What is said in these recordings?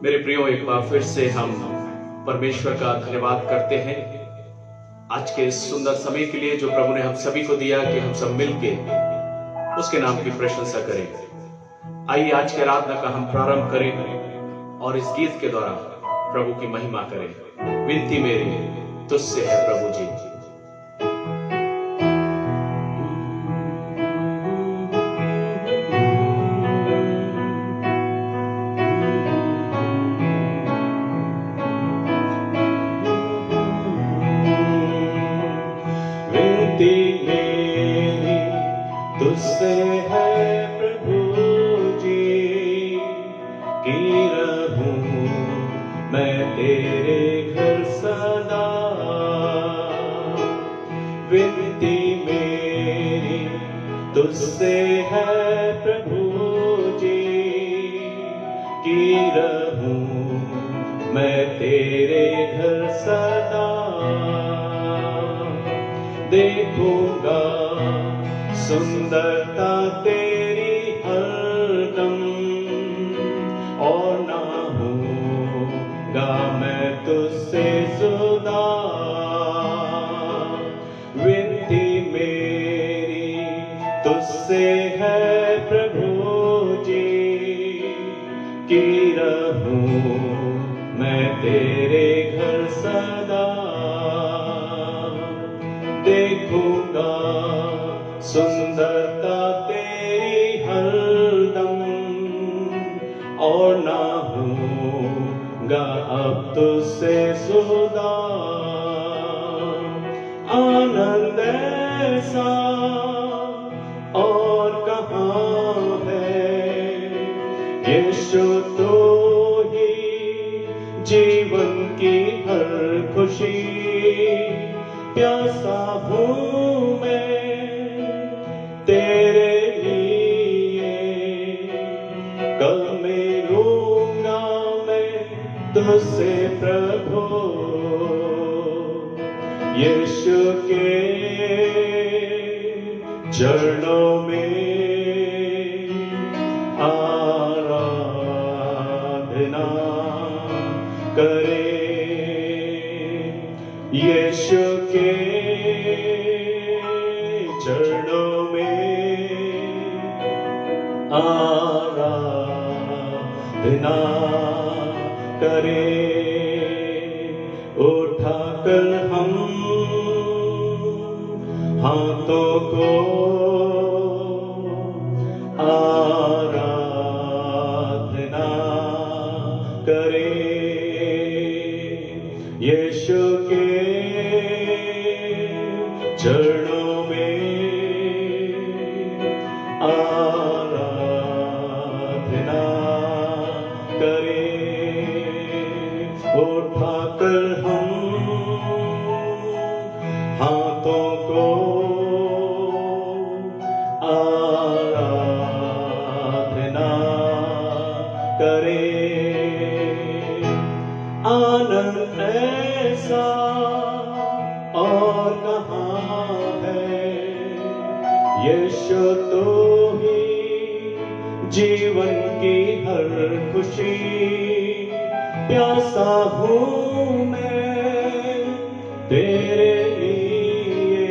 मेरे प्रियो, एक बार फिर से हम परमेश्वर का धन्यवाद करते हैं आज के इस सुंदर समय के लिए जो प्रभु ने हम सभी को दिया कि हम सब मिलके उसके नाम की प्रशंसा करें। आइए आज के आराधना का हम प्रारंभ करें और इस गीत के द्वारा प्रभु की महिमा करें। विनती मेरी तुझसे है प्रभु जी। तुझसे है प्रभु जी कि रहूं मैं तेरे घर सदा। विनती मेरी तुझसे है प्रभु जी कि रहूं मैं तेरे घर सदा। देखूंगा सुंदरता तेरी हरदम और ना होगा मैं तुझसे जुदा। विनती मेरी तुझसे है प्रभु जी कि रहूं मैं तेरे घर सदा। देखूंगा सुंदरता तेरी हरदम और ना होगा अब तुझसे जुदा। आनंद ऐसा और कहाँ है, यीशु तो ही जीवन की हर खुशी। प्यासा हूँ मैं तेरे लिए, कल मिलूंगा मैं तुझसे प्रभु। यीशु के चरणों में आराधना करे। यीशु के चरणों में आराधना करे। उठाकर हम हाथों को आराधना करे। यीशु के चरणों में आराधना करे। उठाकर हम हाथों को आराधना करे। आनंद ऐसा और कहाँ है, यीशु तो ही जीवन की हर खुशी। प्यासा हूँ मैं तेरे लिए,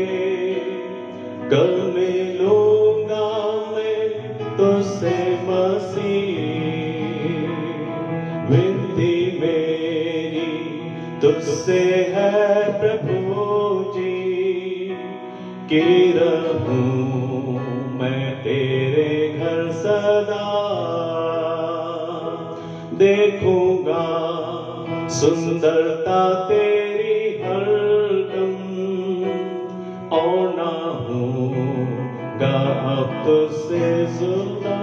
कल मिलूंगा मैं तुझसे मसीह। विनती मेरी तुझसे है प्रभु जी कि रहूं मैं तेरे घर सदा। देखूंगा सुंदरता तेरी हरदम और ना होगा अब तुझसे जुदा।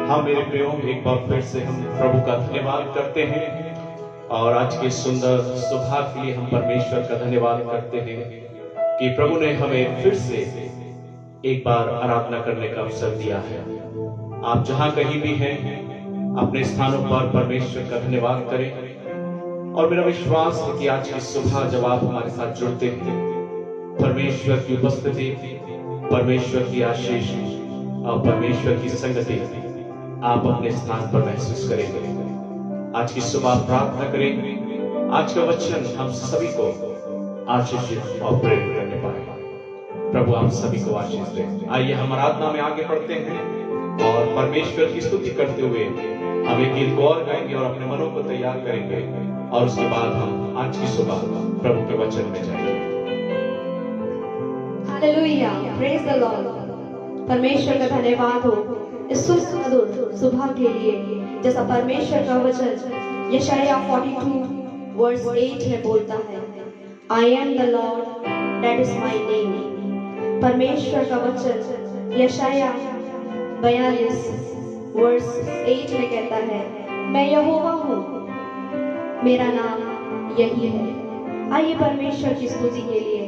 हाँ मेरे प्रियो, एक बार फिर से हम प्रभु का धन्यवाद करते हैं और आज के सुंदर सुबह के लिए हम परमेश्वर का धन्यवाद करते हैं कि प्रभु ने हमें फिर से एक बार आराधना करने का अवसर दिया है। आप जहां कहीं भी हैं, अपने स्थानों पर परमेश्वर का धन्यवाद करें। और मेरा विश्वास है कि आज की सुबह जब आप हमारे साथ जुड़ते हैं, परमेश्वर की उपस्थिति, परमेश्वर की आशीष और परमेश्वर की संगति आप अपने स्थान पर महसूस करेंगे। आज की सुबह प्रार्थना करेंगे, आज का वचन हम सभी को आशीषित और प्रेरित करने पाए। प्रभु आप सभी को आशीष दें। आइए हम आराधना में आगे बढ़ते हैं और परमेश्वर की स्तुति करते हुए हम एक गीत को और गाएंगे और अपने मनों को तैयार करेंगे और उसके बाद हम आज की सुबह प्रभु के वचन में जाएंगे। Hallelujah, praise the Lord. परमेश्वर का धन्यवाद हो इस सुमधुर सुबह के लिए। जैसा परमेश्वर का वचन यशाया 42 वर्स 8 में बोलता है, I am the Lord that is my name. परमेश्वर का वचन यशाया 42 वर्स 8 में कहता है, मैं यहोवा हूँ, मेरा नाम यही है। आइए परमेश्वर की स्तुति के लिए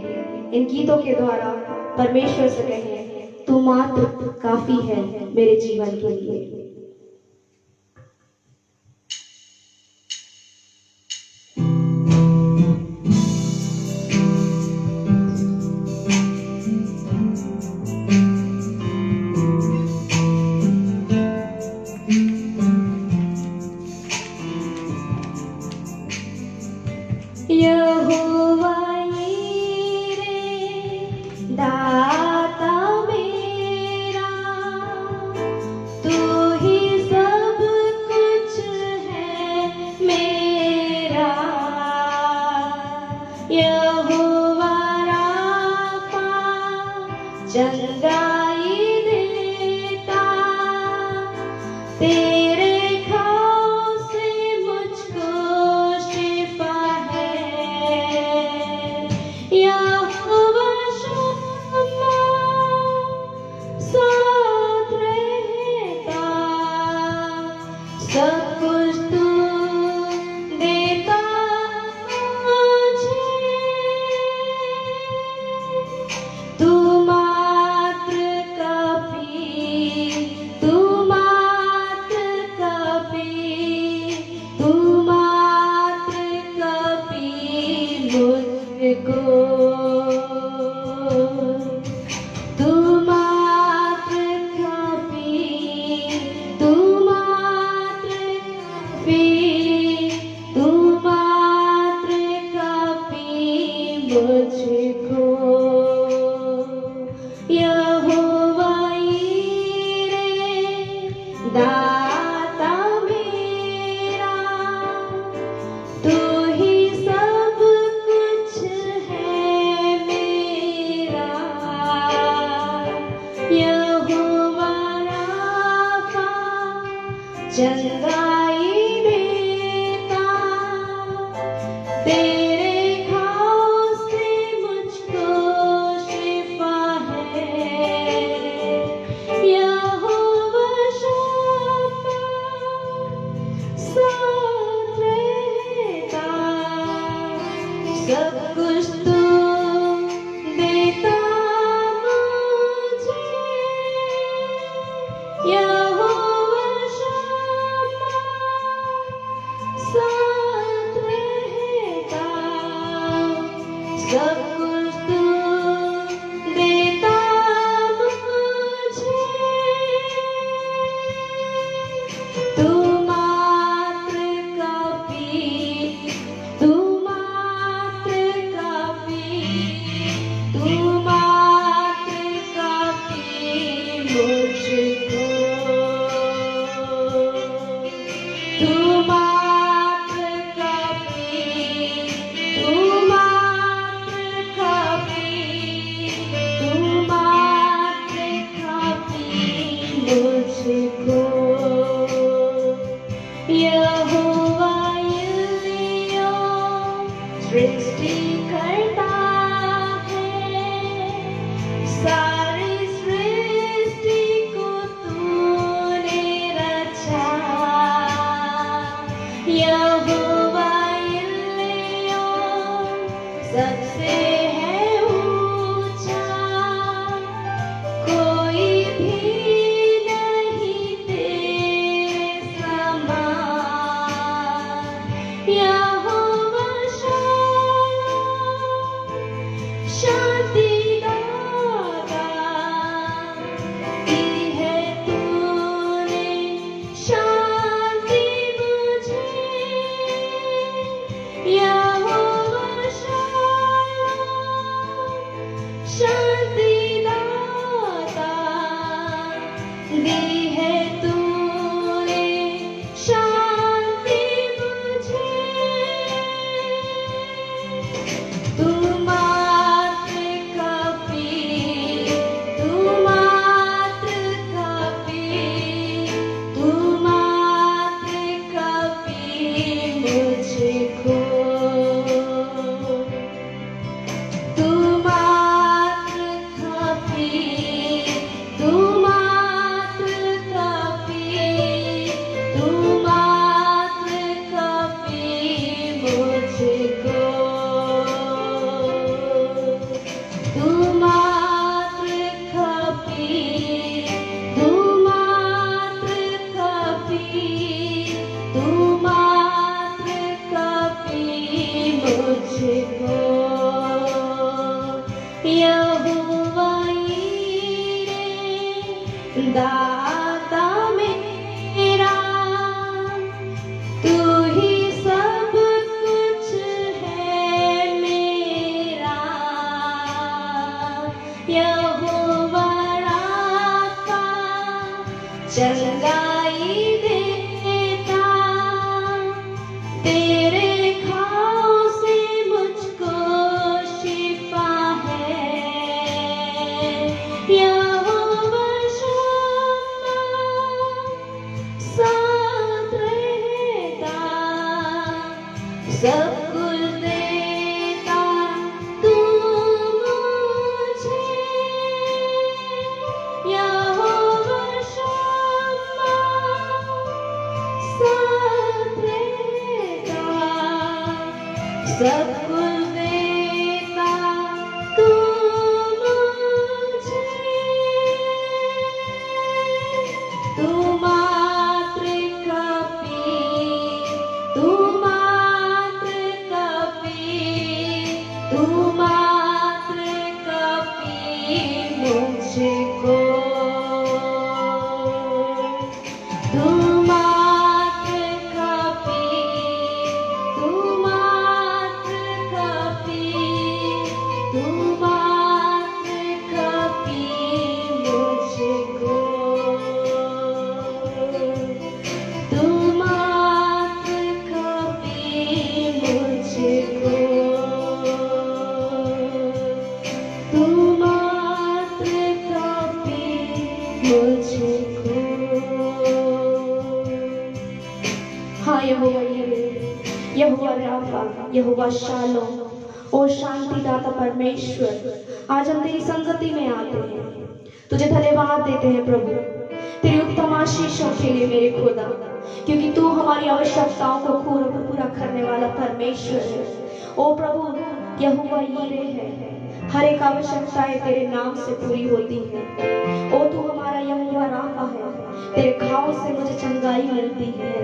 इन गीतों के द्वारा परमेश्वर से कहें, तू मात्र काफी है मेरे जीवन के लिए। यहोवा दाता मेरा, तू ही सब कुछ है मेरा। यहोवा राफा चंगाई देता, तेरे घाव से मुझको शिफा है। यहोवा शम्मा साथ रहता, सब कुछ तू देता मुझे। तू मात्र काफी, तू मात्र काफी, तू मात्र काफी मुझको। तू मात्र काफी, तू मात्र काफी, तू मात्र काफी मुझको। यहोवा यीरे दाता मेरा, तू ही सब कुछ है मेरा। यहोवा राफा चंगाई देता, तेरे घाव से मुझको शिफा है। यहोवा शम्मा साथ रहता, सब कुछ तू देता मुझे। यहोवा शम्मा साथ रहता, सब कुछ तू देता मुझे। तू मात्र काफी, तू मात्र काफी, तू मात्र काफी मुझको। तू मात्र काफी, तू मात्र काफी, तू मात्र काफी मुझको। यहोवा एलियोन सृष्टि करता है, सारी सृष्टि को तू दी है तूने शांति मुझे, तू मात्र काफी, तू मात्र काफी, तू मात्र काफी मुझको, तू मात्र काफी, तू मात्र काफी, तू मात्र काफी मुझको, तू मात्र काफी, तू मात्र काफी, तू मात्र काफी मुझको। यहोवा यीरे दाता मेरा, तू ही सब कुछ है मेरा। यहोवा राफा चंगाई देता, तेरे घाव से मुझको शिफा है। यहोवा शम्मा साथ रहता, सब कुछ देता तू मुझे। यहोवा शम्मा साथ रहता, सब कुछ देता तू मुझे। तू मात्र काफी, तू मात्र काफी, तू मात्र काफी मुझको, तू मात्र काफी, तू मात्र काफी, तू मात्र काफी मुझको, तू मात्र काफी मुझको, तू मात्र काफी मुझको। हाँ यहोवा यीरे, यहोवा राफा, यहोवा शालोम, ओ शांतिदाता परमेश्वर, आज हम तेरी संगति में आते हैं, तुझे धन्यवाद देते हैं प्रभु तेरी उत्तम आशीषों के लिए मेरे खुदा, क्योंकि तू हमारी आवश्यकताओं को पूरा करने वाला परमेश्वर है। ओ प्रभु यहोवा यीरे है, हर एक आवश्यकताएं तेरे नाम से पूरी होती है। ओ तू हमारा यहोवा राफा है, तेरे घाव से मुझे चंगाई मिलती है।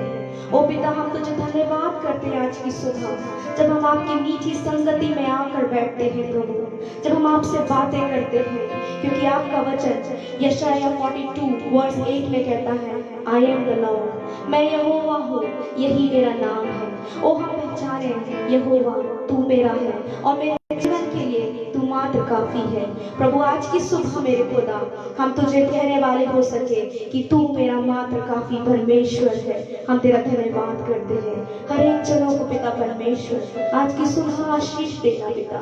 ओ पिता हम तुझे धन्यवाद करते हैं आज की सुबह, जब हम आपकी मीठी संगति में आकर बैठते हैं प्रभु, जब हम आपसे बातें करते हैं, क्योंकि आपका वचन यशाया 42 वर्स 8 में कहता है, आई एम द लॉर्ड, मैं यहोवा हूँ, यही मेरा नाम है। ओ हम पहचाने यहोवा तू मेरा है और मेरे जीवन के लिए तू मात्र काफी है। प्रभु आज की सुबह मेरे खुदा हम तुझे कहने वाले हो सके कि तू मेरा मात्र काफी परमेश्वर है। हम तेरा धन्यवाद करते हैं। हर एक जनों को पिता परमेश्वर आज की सुबह आशीष देना पिता,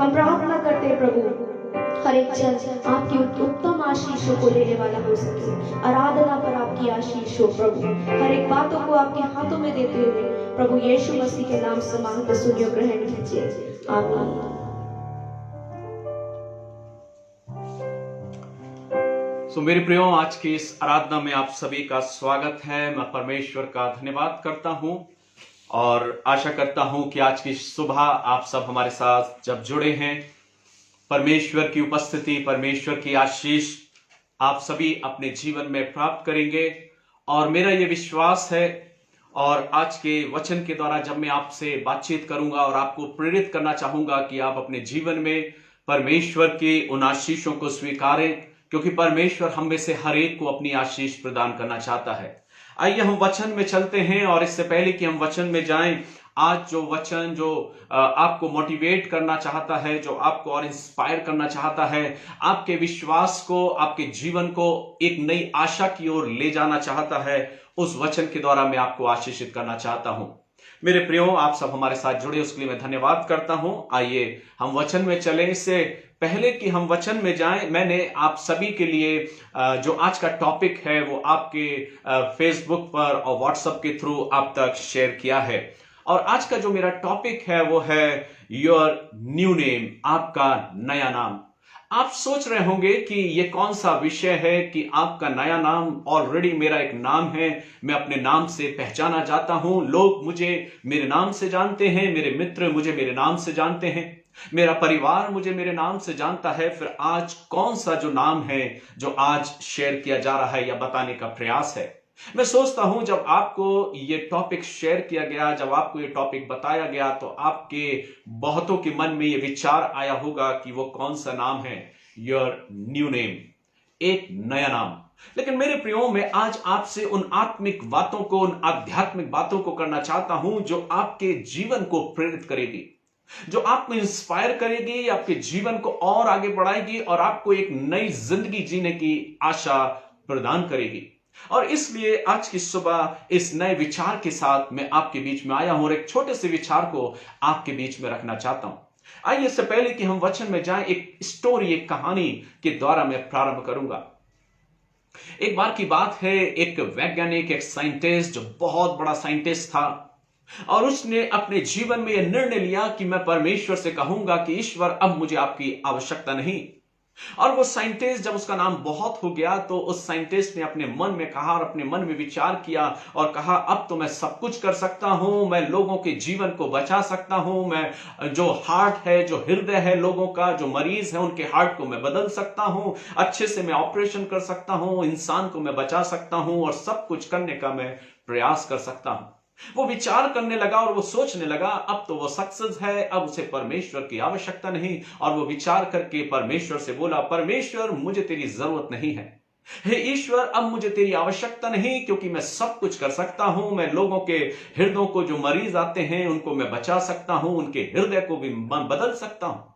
हम प्रार्थना करते हैं प्रभु हर एक जन आपकी उत्तम आशीषों को लेने वाला हो सके, आराधना पर आपकी आशीष हो प्रभु, हर एक बातों को आपके हाथों में देते हुए प्रभु यीशु मसीह के नाम से मांगते सुनियो, ग्रहण कीजिए, आमीन। मेरे प्रियो, आज की इस आराधना में आप सभी का स्वागत है। मैं परमेश्वर का धन्यवाद करता हूं और आशा करता हूं कि आज की सुबह आप सब हमारे साथ जब जुड़े हैं, परमेश्वर की उपस्थिति, परमेश्वर की आशीष आप सभी अपने जीवन में प्राप्त करेंगे। और मेरा ये विश्वास है, और आज के वचन के द्वारा जब मैं आपसे बातचीत करूंगा और आपको प्रेरित करना चाहूंगा कि आप अपने जीवन में परमेश्वर की उन आशीषों को स्वीकारें, क्योंकि परमेश्वर हम में से हर एक को अपनी आशीष प्रदान करना चाहता है। आइए हम वचन में चलते हैं, और इससे पहले कि हम वचन में जाएं, आज जो वचन जो आपको मोटिवेट करना चाहता है, जो आपको और इंस्पायर करना चाहता है, आपके विश्वास को, आपके जीवन को एक नई आशा की ओर ले जाना चाहता है, उस वचन के द्वारा मैं आपको आशीषित करना चाहता हूं। मेरे प्रियो, आप सब हमारे साथ जुड़े उसके लिए मैं धन्यवाद करता हूं। आइए हम वचन में चलें। इससे पहले कि हम वचन में जाएं, मैंने आप सभी के लिए जो आज का टॉपिक है वो आपके फेसबुक पर और व्हाट्सएप के थ्रू आप तक शेयर किया है। और आज का जो मेरा टॉपिक है वो है योर न्यू नेम, आपका नया नाम। आप सोच रहे होंगे कि ये कौन सा विषय है कि आपका नया नाम। ऑलरेडी मेरा एक नाम है, मैं अपने नाम से पहचाना जाता हूं, लोग मुझे मेरे नाम से जानते हैं, मेरे मित्र मुझे मेरे नाम से जानते हैं, मेरा परिवार मुझे मेरे नाम से जानता है। फिर आज कौन सा जो नाम है जो आज शेयर किया जा रहा है या बताने का प्रयास है। मैं सोचता हूं जब आपको ये टॉपिक शेयर किया गया, जब आपको ये टॉपिक बताया गया, तो आपके बहुतों के मन में ये विचार आया होगा कि वो कौन सा नाम है, योर न्यू नेम, एक नया नाम। लेकिन मेरे प्रियो, मैं आज आपसे उन आत्मिक बातों को, उन आध्यात्मिक बातों को करना चाहता हूं जो आपके जीवन को प्रेरित करेगी, जो आपको इंस्पायर करेगी, आपके जीवन को और आगे बढ़ाएगी और आपको एक नई जिंदगी जीने की आशा प्रदान करेगी। और इसलिए आज की सुबह इस नए विचार के साथ मैं आपके बीच में आया हूं और एक छोटे से विचार को आपके बीच में रखना चाहता हूं। आइए, इससे पहले कि हम वचन में जाएं, एक स्टोरी, एक कहानी के द्वारा मैं प्रारंभ करूंगा। एक बार की बात है, एक वैज्ञानिक, एक साइंटिस्ट, जो बहुत बड़ा साइंटिस्ट था, और उसने अपने जीवन में यह निर्णय लिया कि मैं परमेश्वर से कहूंगा कि ईश्वर, अब मुझे आपकी आवश्यकता नहीं। और वो साइंटिस्ट, जब उसका नाम बहुत हो गया, तो उस साइंटिस्ट ने अपने मन में कहा और अपने मन में विचार किया और कहा, अब तो मैं सब कुछ कर सकता हूं, मैं लोगों के जीवन को बचा सकता हूं, मैं जो हार्ट है, जो हृदय है लोगों का, जो मरीज है उनके हार्ट को मैं बदल सकता हूं, अच्छे से मैं ऑपरेशन कर सकता हूं, इंसान को मैं बचा सकता हूं और सब कुछ करने का मैं प्रयास कर सकता हूं। वो विचार करने लगा और वो सोचने लगा, अब तो वो सक्सेस है, अब उसे परमेश्वर की आवश्यकता नहीं। और वो विचार करके परमेश्वर से बोला, परमेश्वर, मुझे तेरी जरूरत नहीं है। हे ईश्वर, अब मुझे तेरी आवश्यकता नहीं, क्योंकि मैं सब कुछ कर सकता हूं, मैं लोगों के हृदयों को, जो मरीज आते हैं उनको मैं बचा सकता हूं, उनके हृदय को भी बदल सकता हूं।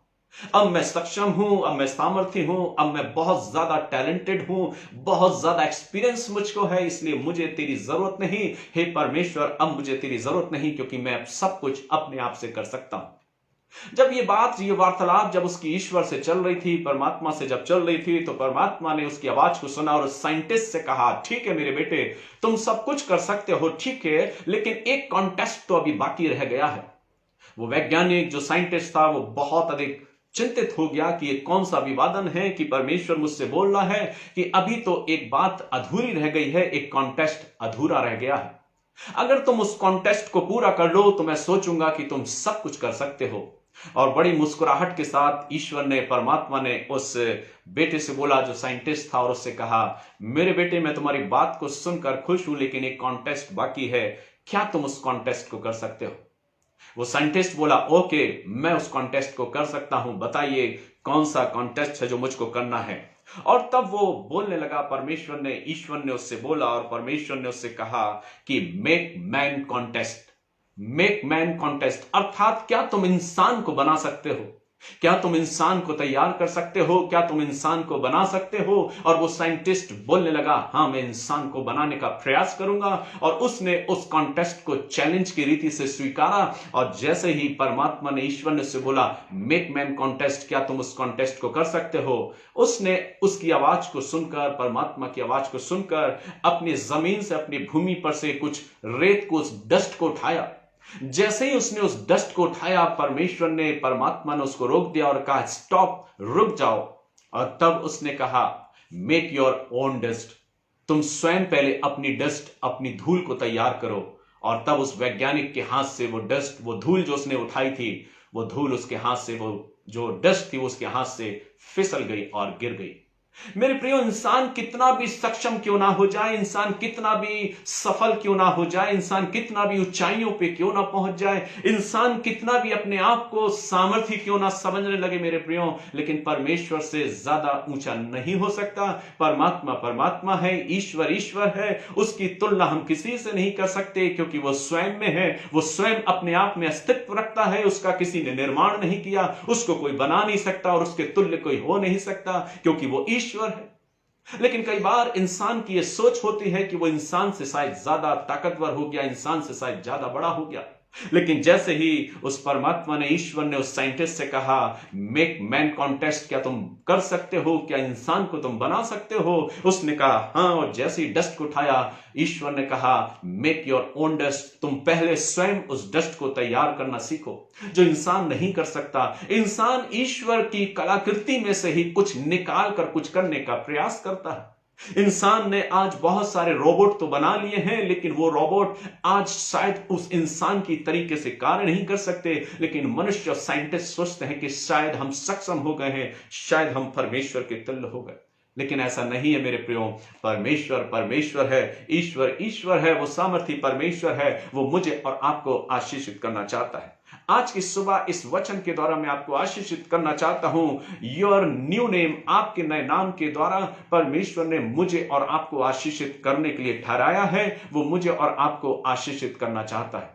अब मैं सक्षम हूं, अब मैं सामर्थ्य हूं, अब मैं बहुत ज्यादा टैलेंटेड हूं, बहुत ज्यादा एक्सपीरियंस मुझको है, इसलिए मुझे तेरी जरूरत नहीं। हे परमेश्वर, अब मुझे तेरी जरूरत नहीं, क्योंकि मैं सब कुछ अपने आप से कर सकता हूं। जब ये बात, ये वार्तालाप जब उसकी ईश्वर से चल रही थी, परमात्मा से जब चल रही थी, तो परमात्मा ने उसकी आवाज को सुना और उस साइंटिस्ट से कहा, ठीक है मेरे बेटे, तुम सब कुछ कर सकते हो, ठीक है, लेकिन एक कॉन्टेस्ट तो अभी बाकी रह गया है। वो वैज्ञानिक, जो साइंटिस्ट था, वो बहुत अधिक चिंतित हो गया कि ये कौन सा विवादन है कि परमेश्वर मुझसे बोल रहा है कि अभी तो एक बात अधूरी रह गई है, एक कॉन्टेस्ट अधूरा रह गया है। अगर तुम उस कॉन्टेस्ट को पूरा कर लो तो मैं सोचूंगा कि तुम सब कुछ कर सकते हो। और बड़ी मुस्कुराहट के साथ ईश्वर ने, परमात्मा ने उस बेटे से बोला, जो साइंटिस्ट था, और उससे कहा, मेरे बेटे, मैं तुम्हारी बात को सुनकर खुश हूं, लेकिन एक कॉन्टेस्ट बाकी है, क्या तुम उस कॉन्टेस्ट को कर सकते हो? वो साइंटिस्ट बोला, ओके, मैं उस कॉन्टेस्ट को कर सकता हूं, बताइए कौन सा कॉन्टेस्ट है जो मुझको करना है। और तब वो बोलने लगा, ईश्वर ने उससे बोला, और परमेश्वर ने उससे कहा कि make man contest, make man contest, अर्थात क्या तुम इंसान को बना सकते हो? क्या तुम इंसान को तैयार कर सकते हो? क्या तुम इंसान को बना सकते हो? और वो साइंटिस्ट बोलने लगा, हाँ, मैं इंसान को बनाने का प्रयास करूंगा। और उसने उस कॉन्टेस्ट को चैलेंज की रीति से स्वीकारा। और जैसे ही परमात्मा ने, ईश्वर ने उससे बोला, मेक मैन कॉन्टेस्ट, क्या तुम उस कॉन्टेस्ट को कर सकते हो? उसने उसकी आवाज को सुनकर, परमात्मा की आवाज को सुनकर, अपनी जमीन से, अपनी भूमि पर से कुछ रेत को, उस डस्ट को उठाया। जैसे ही उसने उस डस्ट को उठाया, परमात्मा ने उसको रोक दिया और कहा, स्टॉप, रुक जाओ। और तब उसने कहा, मेक योर ओन डस्ट, तुम स्वयं पहले अपनी डस्ट, अपनी धूल को तैयार करो। और तब उस वैज्ञानिक के हाथ से वो डस्ट, वो धूल जो उसने उठाई थी, वो धूल उसके हाथ से, वो जो डस्ट थी, उसके हाथ से फिसल गई और गिर गई। मेरे प्रियो, इंसान कितना भी सक्षम क्यों ना हो जाए, इंसान कितना भी सफल क्यों ना हो जाए, इंसान कितना भी ऊंचाइयों पे क्यों ना पहुंच जाए, इंसान कितना भी अपने आप को सामर्थ्य क्यों ना समझने लगे मेरे प्रियो, लेकिन परमेश्वर से ज्यादा ऊंचा नहीं हो सकता। परमात्मा परमात्मा है, ईश्वर ईश्वर है, उसकी तुलना हम किसी से नहीं कर सकते, क्योंकि वो स्वयं में है, वो स्वयं अपने आप में अस्तित्व रखता है, उसका किसी ने निर्माण नहीं किया, उसको कोई बना नहीं सकता और उसके तुल्य कोई हो नहीं सकता, क्योंकि वो ईश्वर है। लेकिन कई बार इंसान की यह सोच होती है कि वो इंसान से शायद ज्यादा ताकतवर हो गया, इंसान से शायद ज्यादा बड़ा हो गया। लेकिन जैसे ही उस परमात्मा ने, ईश्वर ने उस साइंटिस्ट से कहा, मेक मैन कॉन्टेस्ट, क्या तुम कर सकते हो, क्या इंसान को तुम बना सकते हो? उसने कहा हाँ, और जैसे ही डस्ट को उठाया, ईश्वर ने कहा मेक योर ओन डस्ट, तुम पहले स्वयं उस डस्ट को तैयार करना सीखो, जो इंसान नहीं कर सकता। इंसान ईश्वर की कलाकृति में से ही कुछ निकाल कर कुछ करने का प्रयास करता है। इंसान ने आज बहुत सारे रोबोट तो बना लिए हैं, लेकिन वो रोबोट आज शायद उस इंसान की तरीके से कार्य नहीं कर सकते। लेकिन मनुष्य और साइंटिस्ट सोचते हैं कि शायद हम सक्षम हो गए हैं, शायद हम परमेश्वर के तुल्य हो गए। लेकिन ऐसा नहीं है मेरे प्रियो। परमेश्वर परमेश्वर है, ईश्वर ईश्वर है, वो सामर्थी परमेश्वर है, वो मुझे और आपको आशीषित करना चाहता है। आज की सुबह इस वचन के द्वारा मैं आपको आशीषित करना चाहता हूं। योर न्यू नेम, आपके नए नाम के द्वारा परमेश्वर ने मुझे और आपको आशीषित करने के लिए ठहराया है। वो मुझे और आपको आशीषित करना चाहता है।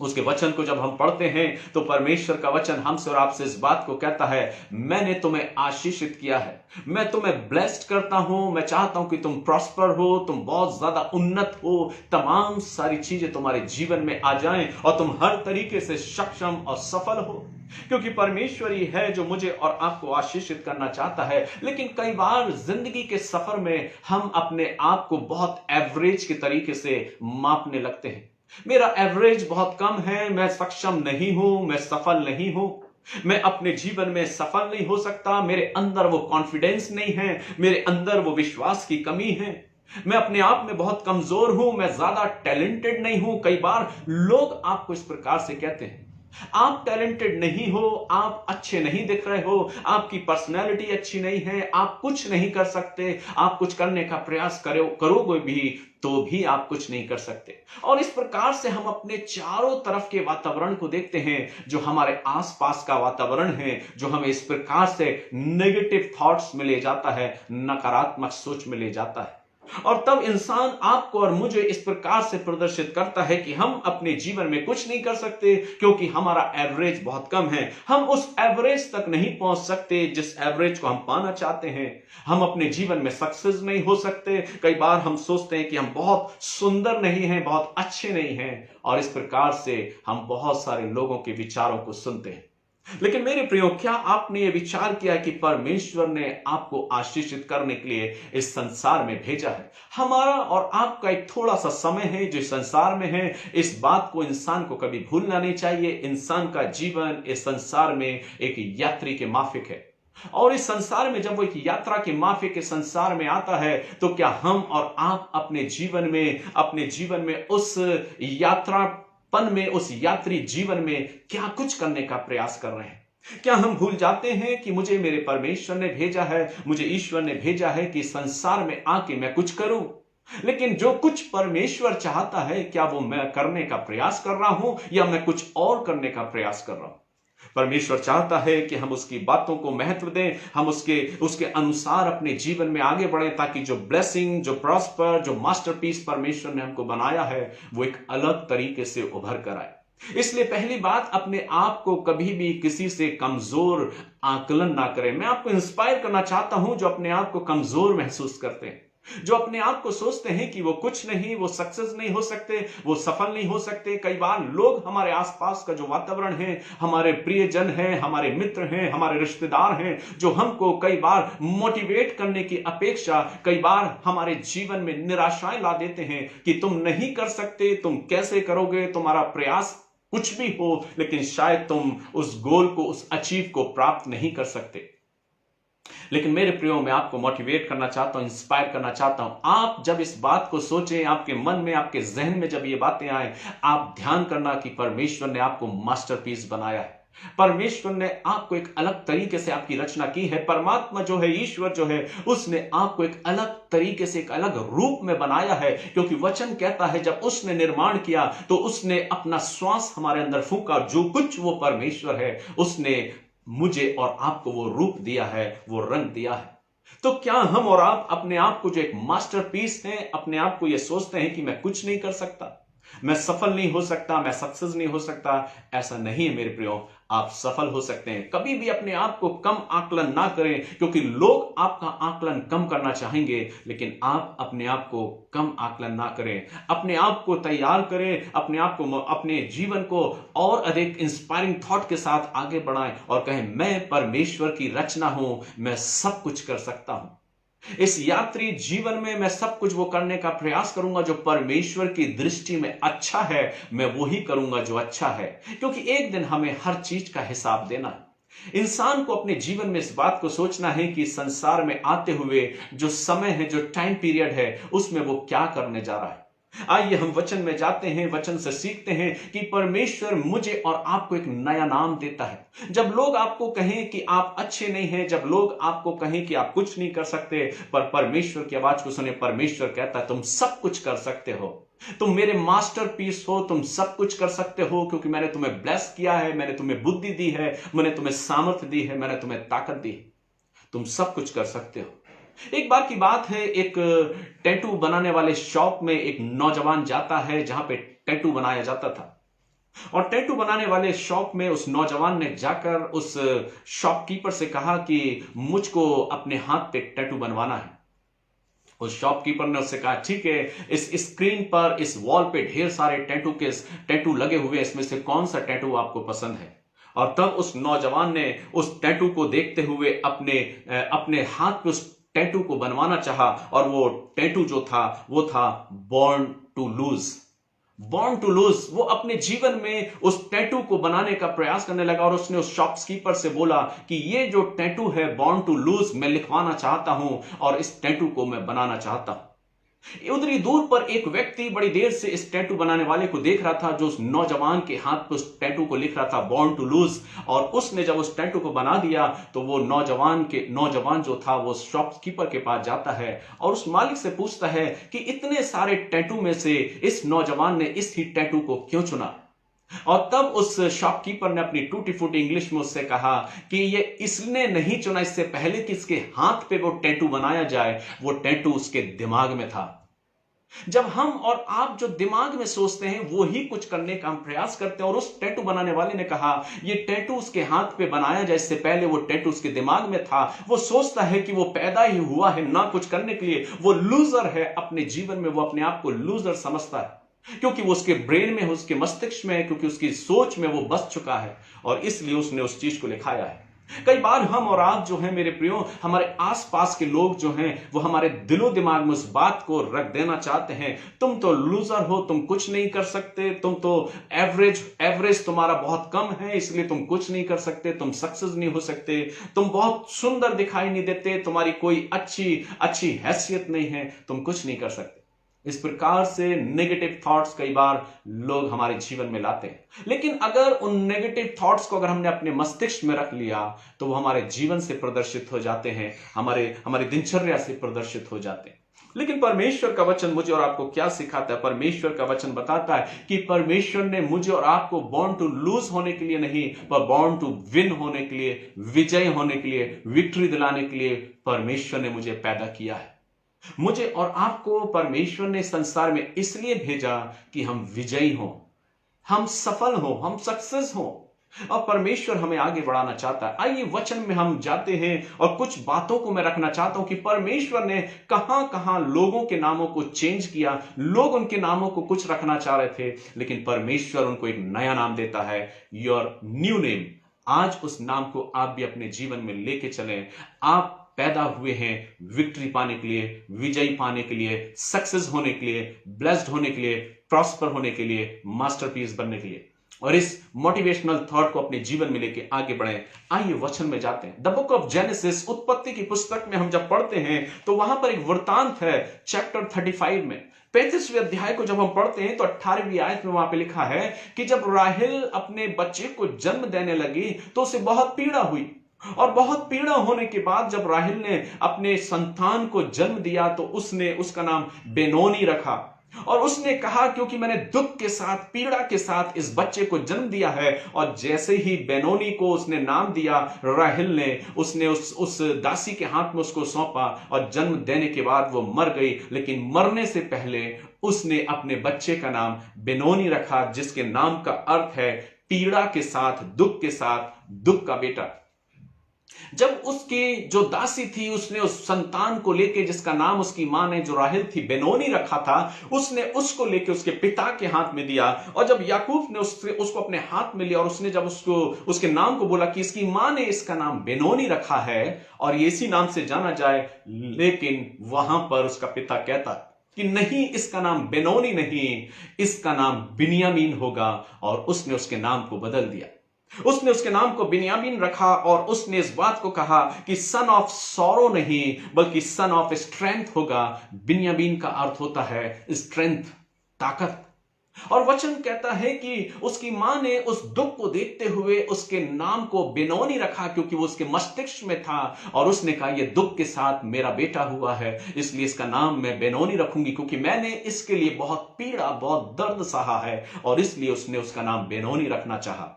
उसके वचन को जब हम पढ़ते हैं तो परमेश्वर का वचन हमसे और आपसे इस बात को कहता है, मैंने तुम्हें आशीषित किया है, मैं तुम्हें ब्लेस्ड करता हूं, मैं चाहता हूं कि तुम प्रॉस्पर हो, तुम बहुत ज्यादा उन्नत हो, तमाम सारी चीजें तुम्हारे जीवन में आ जाएं और तुम हर तरीके से सक्षम और सफल हो, क्योंकि परमेश्वर ही है जो मुझे और आपको आशीषित करना चाहता है। लेकिन कई बार जिंदगी के सफर में हम अपने आप को बहुत एवरेज के तरीके से मापने लगते हैं। मेरा एवरेज बहुत कम है, मैं सक्षम नहीं हूं, मैं सफल नहीं हूं, मैं अपने जीवन में सफल नहीं हो सकता, मेरे अंदर वो कॉन्फिडेंस नहीं है, मेरे अंदर वो विश्वास की कमी है, मैं अपने आप में बहुत कमजोर हूं, मैं ज्यादा टैलेंटेड नहीं हूं। कई बार लोग आपको इस प्रकार से कहते हैं, आप टैलेंटेड नहीं हो, आप अच्छे नहीं दिख रहे हो, आपकी पर्सनैलिटी अच्छी नहीं है, आप कुछ नहीं कर सकते, आप कुछ करने का प्रयास करोगे भी तो भी आप कुछ नहीं कर सकते। और इस प्रकार से हम अपने चारों तरफ के वातावरण को देखते हैं, जो हमारे आसपास का वातावरण है, जो हमें इस प्रकार से नेगेटिव थॉट्स में ले जाता है, नकारात्मक सोच में ले जाता है। और तब इंसान आपको और मुझे इस प्रकार से प्रदर्शित करता है कि हम अपने जीवन में कुछ नहीं कर सकते, क्योंकि हमारा एवरेज बहुत कम है। हम उस एवरेज तक नहीं पहुंच सकते जिस एवरेज को हम पाना चाहते हैं। हम अपने जीवन में सक्सेस नहीं हो सकते। कई बार हम सोचते हैं कि हम बहुत सुंदर नहीं हैं, बहुत अच्छे नहीं हैं, और इस प्रकार से हम बहुत सारे लोगों के विचारों को सुनते हैं। लेकिन मेरे प्रियो, क्या आपने यह विचार किया कि परमेश्वर ने आपको आशीषित करने के लिए इस संसार में भेजा है? हमारा और आपका एक थोड़ा सा समय है जो संसार में है। इस बात को इंसान को कभी भूलना नहीं चाहिए। इंसान का जीवन इस संसार में एक यात्री के माफिक है, और इस संसार में जब वो एक यात्रा के माफिक के संसार में आता है, तो क्या हम और आप अपने जीवन में उस यात्रापन में, उस यात्री जीवन में क्या कुछ करने का प्रयास कर रहे हैं? क्या हम भूल जाते हैं कि मुझे मेरे परमेश्वर ने भेजा है, मुझे ईश्वर ने भेजा है कि संसार में आके मैं कुछ करूं? लेकिन जो कुछ परमेश्वर चाहता है, क्या वो मैं करने का प्रयास कर रहा हूं या मैं कुछ और करने का प्रयास कर रहा हूं? परमेश्वर चाहता है कि हम उसकी बातों को महत्व दें, हम उसके अनुसार अपने जीवन में आगे बढ़ें, ताकि जो ब्लेसिंग, जो प्रॉस्पर, जो मास्टरपीस परमेश्वर ने हमको बनाया है, वो एक अलग तरीके से उभर कर आए। इसलिए पहली बात, अपने आप को कभी भी किसी से कमजोर आकलन ना करें। मैं आपको इंस्पायर करना चाहता हूं जो अपने आप को कमजोर महसूस करते हैं, जो अपने आप को सोचते हैं कि वो कुछ नहीं, वो सक्सेस नहीं हो सकते, वो सफल नहीं हो सकते। कई बार लोग, हमारे आसपास का जो वातावरण है, हमारे प्रियजन हैं, हमारे मित्र हैं, हमारे रिश्तेदार हैं, जो हमको कई बार मोटिवेट करने की अपेक्षा कई बार हमारे जीवन में निराशाएं ला देते हैं कि तुम नहीं कर सकते, तुम कैसे करोगे, तुम्हारा प्रयास कुछ भी हो, लेकिन शायद तुम उस गोल को, उस अचीव को प्राप्त नहीं कर सकते। लेकिन मेरे प्रियो, मैं आपको मोटिवेट करना चाहता हूं, इंस्पायर करना चाहता हूं। आप जब इस बात को सोचें, आपके मन में, आपके जहन में जब ये बातें आए, आप ध्यान करना कि परमेश्वर ने आपको मास्टरपीस बनाया है। परमेश्वर ने आपको एक अलग तरीके से आपकी रचना की है। परमात्मा जो है, ईश्वर जो है, उसने आपको एक अलग तरीके से, एक अलग रूप में बनाया है, क्योंकि वचन कहता है जब उसने निर्माण किया तो उसने अपना श्वास हमारे अंदर फूंका। जो कुछ वो परमेश्वर है, उसने मुझे और आपको वो रूप दिया है, वो रंग दिया है। तो क्या हम और आप अपने आप को जो एक मास्टरपीस है, अपने आप को ये सोचते हैं कि मैं कुछ नहीं कर सकता, मैं सफल नहीं हो सकता, मैं सक्सेस नहीं हो सकता? ऐसा नहीं है मेरे प्रियो, आप सफल हो सकते हैं। कभी भी अपने आप को कम आकलन ना करें, क्योंकि लोग आपका आकलन कम करना चाहेंगे, लेकिन आप अपने आप को कम आकलन ना करें। अपने आप को तैयार करें, अपने आप को, अपने जीवन को और अधिक इंस्पायरिंग थॉट के साथ आगे बढ़ाएं और कहें मैं परमेश्वर की रचना हूं, मैं सब कुछ कर सकता हूं। इस यात्री जीवन में मैं सब कुछ वो करने का प्रयास करूंगा जो परमेश्वर की दृष्टि में अच्छा है। मैं वही करूंगा जो अच्छा है, क्योंकि एक दिन हमें हर चीज का हिसाब देना है। इंसान को अपने जीवन में इस बात को सोचना है कि संसार में आते हुए जो समय है, जो टाइम पीरियड है, उसमें वो क्या करने जा रहा है। आइए हम वचन में जाते हैं, वचन से सीखते हैं कि परमेश्वर मुझे और आपको एक नया नाम देता है। जब लोग आपको कहें कि आप अच्छे नहीं हैं, जब लोग आपको कहें कि आप कुछ नहीं कर सकते, पर परमेश्वर की आवाज को सुने। परमेश्वर कहता है तुम सब कुछ कर सकते हो, तुम मेरे मास्टरपीस हो, तुम सब कुछ कर सकते हो, क्योंकि मैंने तुम्हें ब्लेस किया है, मैंने तुम्हें बुद्धि दी है, मैंने तुम्हें सामर्थ्य दी है, मैंने तुम्हें ताकत दी है, तुम सब कुछ कर सकते हो। एक बार की बात है, एक टैटू बनाने वाले शॉप में एक नौजवान जाता है जहां पे टैटू बनाया जाता था। और टैटू बनाने वाले शॉप में उस नौजवान ने जाकर उस शॉपकीपर से कहा कि मुझको अपने हाथ पे टैटू बनवाना है। उस शॉपकीपर ने उससे कहा ठीक है, इस स्क्रीन पर, इस वॉल पे ढेर सारे टैटू लगे हुए, इसमें से कौन सा टैटू आपको पसंद है? और तब उस नौजवान ने उस टैटू को देखते हुए अपने हाथ पे उस टैटू को बनवाना चाहा, और वो टैटू जो था वो था born to lose. Born to lose. वो अपने जीवन में उस टैटू को बनाने का प्रयास करने लगा और उसने उस शॉपकीपर से बोला कि ये जो टैटू है बॉर्न टू लूज, मैं लिखवाना चाहता हूं और इस टैटू को मैं बनाना चाहता हूं। उधरी दूर पर एक व्यक्ति बड़ी देर से इस टैटू बनाने वाले को देख रहा था, जो उस नौजवान के हाथ पे उस टैटू को लिख रहा था बॉर्न टू लूज। और उसने जब उस टैटू को बना दिया तो वो नौजवान जो था वो शॉपकीपर के पास जाता है और उस मालिक से पूछता है कि इतने सारे टैटू में से इस नौजवान ने इस ही टैटू को क्यों चुना? और तब उस शॉपकीपर ने अपनी टूटी फूटी इंग्लिश में उससे कहा कि ये इसने नहीं चुना, इससे पहले कि इसके हाथ पे वो टैटू बनाया जाए, वो टैटू उसके दिमाग में था। जब हम और आप जो दिमाग में सोचते हैं वो ही कुछ करने का हम प्रयास करते हैं। और उस टैटू बनाने वाले ने कहा ये टैटू उसके हाथ पे बनाया जाए, इससे पहले वो टैटू उसके दिमाग में था। वो सोचता है कि वो पैदा ही हुआ है ना कुछ करने के लिए, वो लूजर है अपने जीवन में, वो अपने आप को लूजर समझता है, क्योंकि वो उसके ब्रेन में है, उसके मस्तिष्क में है, क्योंकि उसकी सोच में वो बस चुका है और इसलिए उसने उस चीज को लिखाया है। कई बार हम और आप जो हैं मेरे प्रियो, हमारे आसपास के लोग जो हैं वो हमारे दिलो दिमाग में उस बात को रख देना चाहते हैं, तुम तो लूजर हो, तुम कुछ नहीं कर सकते, तुम तो एवरेज तुम्हारा बहुत कम है, इसलिए तुम कुछ नहीं कर सकते, तुम सक्सेस नहीं हो सकते, तुम बहुत सुंदर दिखाई नहीं देते, तुम्हारी कोई अच्छी हैसियत नहीं है, तुम कुछ नहीं कर सकते। इस प्रकार से नेगेटिव थॉट्स कई बार लोग हमारे जीवन में लाते हैं। लेकिन अगर उन नेगेटिव थॉट्स को अगर हमने अपने मस्तिष्क में रख लिया तो वो हमारे जीवन से प्रदर्शित हो जाते हैं, हमारी दिनचर्या से प्रदर्शित हो जाते हैं। लेकिन परमेश्वर का वचन मुझे और आपको क्या सिखाता है? परमेश्वर का वचन बताता है कि परमेश्वर ने मुझे और आपको बॉर्न टू लूज होने के लिए नहीं, पर बॉर्न टू विन होने के लिए, विजय होने के लिए, विक्ट्री दिलाने के लिए परमेश्वर ने मुझे पैदा किया है। मुझे और आपको परमेश्वर ने संसार में इसलिए भेजा कि हम विजयी हों, हम सफल हों, हम सक्सेस हों, और परमेश्वर हमें आगे बढ़ाना चाहता है। आइए वचन में हम जाते हैं और कुछ बातों को मैं रखना चाहता हूं कि परमेश्वर ने कहां कहां लोगों के नामों को चेंज किया। लोग उनके नामों को कुछ रखना चाह रहे थे, लेकिन परमेश्वर उनको एक नया नाम देता है, योर न्यू नेम। आज उस नाम को आप भी अपने जीवन में लेके चलें। आप पैदा हुए हैं विक्ट्री पाने के लिए, विजयी पाने के लिए, सक्सेस होने के लिए, ब्लेस्ड होने के लिए, प्रॉस्पर होने के लिए, मास्टरपीस बनने के लिए। और इस मोटिवेशनल थॉट को अपने जीवन में लेके आगे बढ़े। आइए वचन में जाते हैं। द बुक ऑफ जेनेसिस, उत्पत्ति की पुस्तक में हम जब पढ़ते हैं तो वहां पर एक वृत्तांत है चैप्टर 35 में। 35वें अध्याय को जब हम पढ़ते हैं तो 18वीं आयत में वहां पे लिखा है कि जब राहेल अपने बच्चे को जन्म देने लगी तो उसे बहुत पीड़ा हुई, और बहुत पीड़ा होने के बाद जब राहेल ने अपने संतान को जन्म दिया तो उसने उसका नाम बेनोनी रखा। और उसने कहा क्योंकि मैंने दुख के साथ, पीड़ा के साथ इस बच्चे को जन्म दिया है। और जैसे ही बेनोनी को उसने नाम दिया, राहेल ने उसने उस दासी के हाथ में उसको सौंपा और जन्म देने के बाद वो मर गई। लेकिन मरने से पहले उसने अपने बच्चे का नाम बेनोनी रखा, जिसके नाम का अर्थ है पीड़ा के साथ, दुख के साथ, दुख का बेटा। जब उसकी जो दासी थी उसने उस संतान को लेके, जिसका नाम उसकी मां ने, जो राहेल थी, बेनोनी रखा था, उसने उसको लेके उसके पिता के हाथ में दिया। और जब याकूब ने उसको अपने हाथ में लिया और उसने जब उसके नाम को बोला कि इसकी मां ने इसका नाम बेनोनी रखा है और ये इसी नाम से जाना जाए, लेकिन वहां पर उसका पिता कहता कि नहीं, इसका नाम बेनोनी नहीं, इसका नाम बिन्यामीन होगा। और उसने उसके नाम को बदल दिया, उसने उसके नाम को बिन्यामीन रखा। और उसने इस बात को कहा कि सन ऑफ सॉरो नहीं बल्कि सन ऑफ स्ट्रेंथ होगा। बिन्यामीन का अर्थ होता है स्ट्रेंथ, ताकत। और वचन कहता है कि उसकी मां ने उस दुख को देखते हुए उसके नाम को बेनोनी रखा, क्योंकि वो उसके मस्तिष्क में था। और उसने कहा यह दुख के साथ मेरा बेटा हुआ है, इसलिए इसका नाम मैं बेनोनी रखूंगी, क्योंकि मैंने इसके लिए बहुत पीड़ा, बहुत दर्द सहा है। और इसलिए उसने उसका नाम बेनोनी रखना चाहा।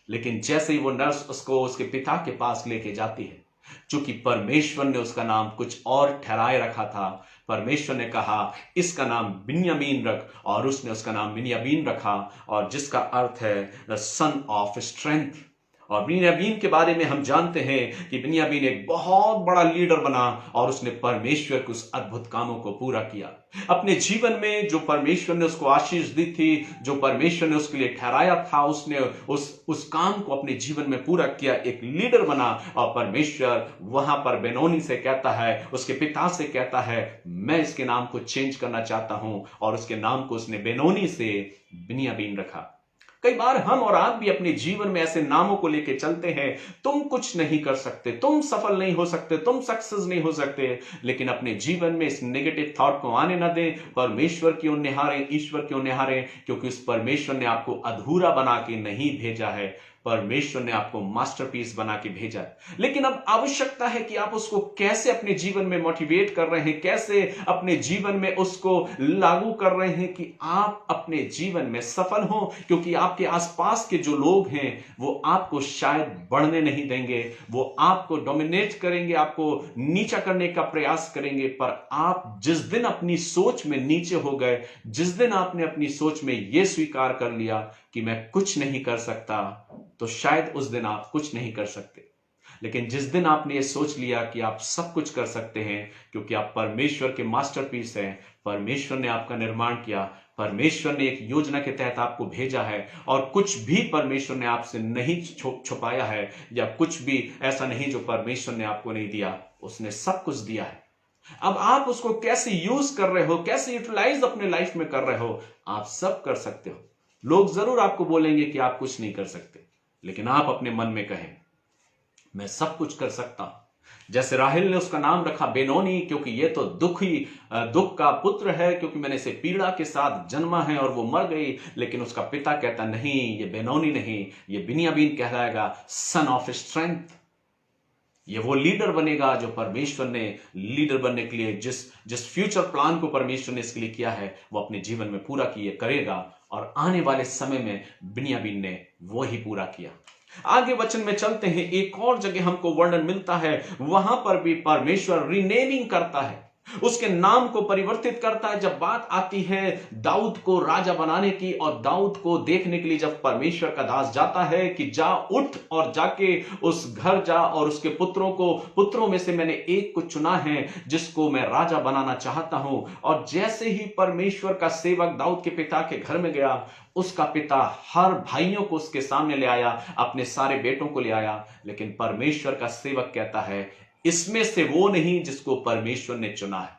लेकिन जैसे ही वो नर्स उसको उसके पिता के पास लेके जाती है, चूंकि परमेश्वर ने उसका नाम कुछ और ठहराए रखा था, परमेश्वर ने कहा इसका नाम बिन्यामीन रख, और उसने उसका नाम बिन्यामीन रखा, और जिसका अर्थ है द सन ऑफ स्ट्रेंथ। और बिन्यामीन के बारे में हम जानते हैं कि बिन्यामीन एक बहुत बड़ा लीडर बना और उसने परमेश्वर के उस अद्भुत कामों को पूरा किया अपने जीवन में। जो परमेश्वर ने उसको आशीष दी थी, जो परमेश्वर ने उसके लिए ठहराया था, उसने उस काम को अपने जीवन में पूरा किया, एक लीडर बना। और परमेश्वर वहां पर बेनोनी से कहता है, उसके पिता से कहता है, मैं इसके नाम को चेंज करना चाहता हूं। और उसके नाम को उसने बेनोनी से बिन्यामीन रखा। कई बार हम और आप भी अपने जीवन में ऐसे नामों को लेके चलते हैं, तुम कुछ नहीं कर सकते, तुम सफल नहीं हो सकते, तुम सक्सेस नहीं हो सकते। लेकिन अपने जीवन में इस नेगेटिव थॉट को आने ना दें। परमेश्वर की ओर निहारें, ईश्वर की ओर निहारें, क्योंकि उस परमेश्वर ने आपको अधूरा बना के नहीं भेजा है, परमेश्वर ने आपको मास्टरपीस बना के भेजा है। लेकिन अब आवश्यकता है कि आप उसको कैसे अपने जीवन में मोटिवेट कर रहे हैं, कैसे अपने जीवन में उसको लागू कर रहे हैं कि आप अपने जीवन में सफल हो। क्योंकि आपके आसपास के जो लोग हैं वो आपको शायद बढ़ने नहीं देंगे, वो आपको डोमिनेट करेंगे, आपको नीचा करने का प्रयास करेंगे। पर आप जिस दिन अपनी सोच में नीचे हो गए, जिस दिन आपने अपनी सोच में यह स्वीकार कर लिया कि मैं कुछ नहीं कर सकता, तो शायद उस दिन आप कुछ नहीं कर सकते। लेकिन जिस दिन आपने ये सोच लिया कि आप सब कुछ कर सकते हैं, क्योंकि आप परमेश्वर के मास्टरपीस हैं, परमेश्वर ने आपका निर्माण किया, परमेश्वर ने एक योजना के तहत आपको भेजा है, और कुछ भी परमेश्वर ने आपसे नहीं छुपाया है, या कुछ भी ऐसा नहीं जो परमेश्वर ने आपको नहीं दिया, उसने सब कुछ दिया है। अब आप उसको कैसे यूज कर रहे हो, कैसे यूटिलाइज अपने लाइफ में कर रहे हो, आप सब कर सकते हो। लोग जरूर आपको बोलेंगे कि आप कुछ नहीं कर सकते, लेकिन आप अपने मन में कहें मैं सब कुछ कर सकता हूं। जैसे राहेल ने उसका नाम रखा बेनोनी, क्योंकि ये तो दुख का पुत्र है, क्योंकि मैंने इसे पीड़ा के साथ जन्मा है, और वो मर गई। लेकिन उसका पिता कहता नहीं, ये बेनोनी नहीं, ये बिन्यामीन कहलाएगा, सन ऑफ स्ट्रेंथ। ये वो लीडर बनेगा जो परमेश्वर ने लीडर बनने के लिए जिस फ्यूचर प्लान को परमेश्वर ने इसके लिए किया है, वो अपने जीवन में पूरा करेगा। और आने वाले समय में बिन्यामीन ने वो ही पूरा किया। आगे वचन में चलते हैं, एक और जगह हमको वर्णन मिलता है, वहां पर भी परमेश्वर रीनेमिंग करता है, उसके नाम को परिवर्तित करता है। जब बात आती है दाऊद को राजा बनाने की, और दाऊद को देखने के लिए जब परमेश्वर का दास जाता है कि जा, उठ और जाके उस घर जा, और उसके पुत्रों में से मैंने एक को चुना है जिसको मैं राजा बनाना चाहता हूं। और जैसे ही परमेश्वर का सेवक दाऊद के पिता के घर में गया, उसका पिता हर भाइयों को उसके सामने ले आया, अपने सारे बेटों को ले आया। लेकिन परमेश्वर का सेवक कहता है इसमें से वो नहीं जिसको परमेश्वर ने चुना है।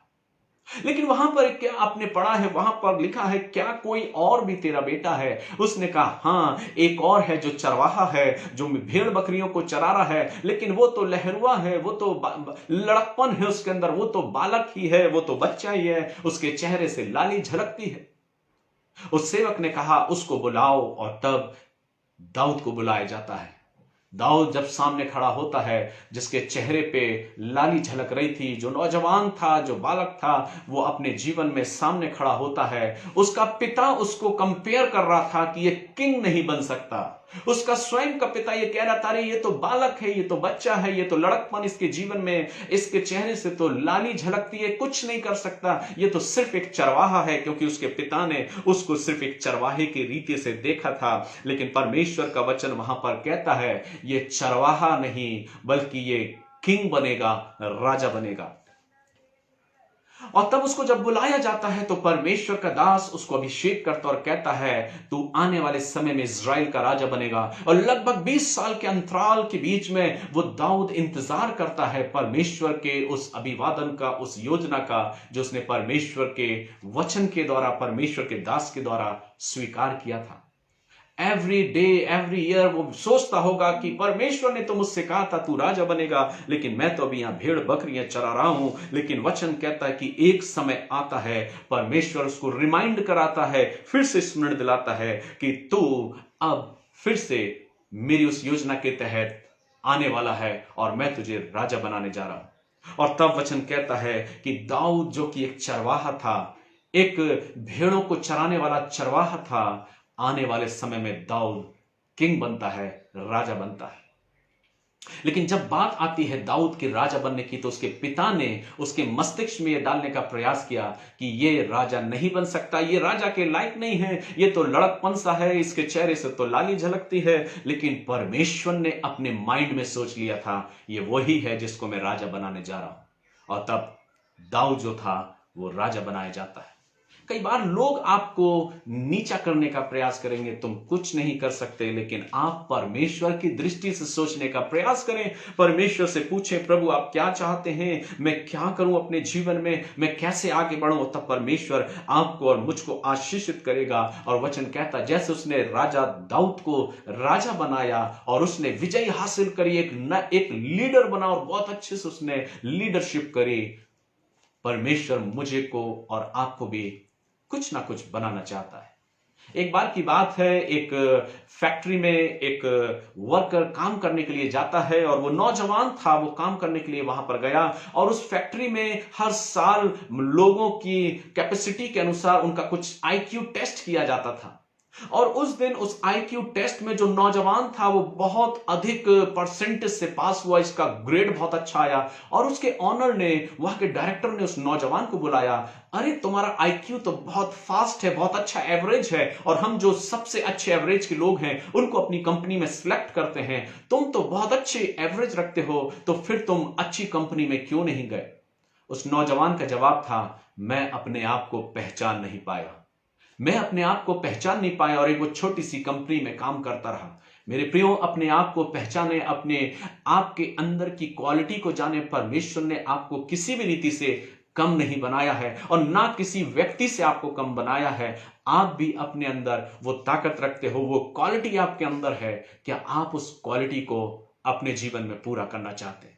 लेकिन वहां पर क्या आपने पढ़ा है, वहां पर लिखा है, क्या कोई और भी तेरा बेटा है? उसने कहा हाँ, एक और है जो चरवाहा है, जो भेड़ बकरियों को चरा रहा है, लेकिन वो तो लहरुआ है, वो तो लड़कपन है उसके अंदर, वो तो बालक ही है, वो तो बच्चा ही है, उसके चेहरे से लाली झलकती है। उस सेवक ने कहा उसको बुलाओ, और तब दाऊद को बुलाया जाता है। दाऊद जब सामने खड़ा होता है, जिसके चेहरे पे लाली झलक रही थी, जो नौजवान था, जो बालक था, वो अपने जीवन में सामने खड़ा होता है। उसका पिता उसको कंपेयर कर रहा था कि ये किंग नहीं बन सकता। उसका स्वयं का पिता ये कह रहा था, अरे ये तो बालक है, ये तो बच्चा है, ये तो लड़कपन इसके जीवन में, इसके चेहरे से तो लाली झलकती है, कुछ नहीं कर सकता, ये तो सिर्फ एक चरवाहा है, क्योंकि उसके पिता ने उसको सिर्फ एक चरवाहे की रीति से देखा था। लेकिन परमेश्वर का वचन वहां पर कहता है ये चरवाहा नहीं, बल्कि ये किंग बनेगा, राजा बनेगा। और तब उसको जब बुलाया जाता है तो परमेश्वर का दास उसको अभिषेक करता और कहता है तू आने वाले समय में इज़राइल का राजा बनेगा। और लगभग 20 साल के अंतराल के बीच में वो दाऊद इंतजार करता है परमेश्वर के उस अभिवादन का, उस योजना का, जो उसने परमेश्वर के वचन के द्वारा, परमेश्वर के दास के द्वारा स्वीकार किया था। एवरी डे एवरी ईयर वो सोचता होगा कि परमेश्वर ने तो मुझसे कहा था तू राजा बनेगा, लेकिन मैं तो अभी यहां भेड़ बकरियां चरा रहा हूं। लेकिन वचन कहता है कि एक समय आता है, परमेश्वर उसको रिमाइंड कराता है, फिर से स्मरण दिलाता है कि तू अब फिर से मेरी उस योजना के तहत आने वाला है और मैं तुझे राजा बनाने जा रहा हूं। और तब वचन कहता है कि दाऊद जो कि एक चरवाहा था, एक भेड़ों को चराने वाला चरवाहा था, आने वाले समय में दाऊद किंग बनता है, राजा बनता है। लेकिन जब बात आती है दाऊद के राजा बनने की, तो उसके पिता ने उसके मस्तिष्क में यह डालने का प्रयास किया कि ये राजा नहीं बन सकता, ये राजा के लायक नहीं है, ये तो लड़कपन सा है, इसके चेहरे से तो लाली झलकती है। लेकिन परमेश्वर ने अपने माइंड में सोच लिया था ये वही है जिसको मैं राजा बनाने जा रहा हूं। और तब दाऊद जो था वो राजा बनाया जाता है। कई बार लोग आपको नीचा करने का प्रयास करेंगे, तुम कुछ नहीं कर सकते, लेकिन आप परमेश्वर की दृष्टि से सोचने का प्रयास करें। परमेश्वर से पूछें प्रभु आप क्या चाहते हैं, मैं क्या करूं अपने जीवन में, मैं कैसे आगे बढ़ूं। तब परमेश्वर आपको और मुझको आशीषित करेगा। और वचन कहता जैसे उसने राजा दाऊद को राजा बनाया और उसने विजय हासिल करी, एक लीडर बना और बहुत अच्छे से उसने लीडरशिप करी, परमेश्वर मुझे को और आपको भी कुछ ना कुछ बनाना चाहता है। एक बार की बात है, एक फैक्ट्री में एक वर्कर काम करने के लिए जाता है और वो नौजवान था, वो काम करने के लिए वहां पर गया और उस फैक्ट्री में हर साल लोगों की कैपेसिटी के अनुसार उनका कुछ आईक्यू टेस्ट किया जाता था। और उस दिन उस आईक्यू टेस्ट में जो नौजवान था वो बहुत अधिक परसेंटेज से पास हुआ, इसका ग्रेड बहुत अच्छा आया और उसके ऑनर ने, वहां के डायरेक्टर ने उस नौजवान को बुलाया, अरे तुम्हारा आईक्यू तो बहुत फास्ट है, बहुत अच्छा एवरेज है और हम जो सबसे अच्छे एवरेज के लोग हैं उनको अपनी कंपनी में सिलेक्ट करते हैं, तुम तो बहुत अच्छे एवरेज रखते हो, तो फिर तुम अच्छी कंपनी में क्यों नहीं गए? उस नौजवान का जवाब था मैं अपने आप को पहचान नहीं पाया, मैं अपने आप को पहचान नहीं पाया और एक वो छोटी सी कंपनी में काम करता रहा। मेरे प्रियो, अपने आप को पहचाने, अपने आप के अंदर की क्वालिटी को जाने। परमेश्वर ने आपको किसी भी रीति से कम नहीं बनाया है और ना किसी व्यक्ति से आपको कम बनाया है। आप भी अपने अंदर वो ताकत रखते हो, वो क्वालिटी आपके अंदर है। क्या आप उस क्वालिटी को अपने जीवन में पूरा करना चाहते हैं?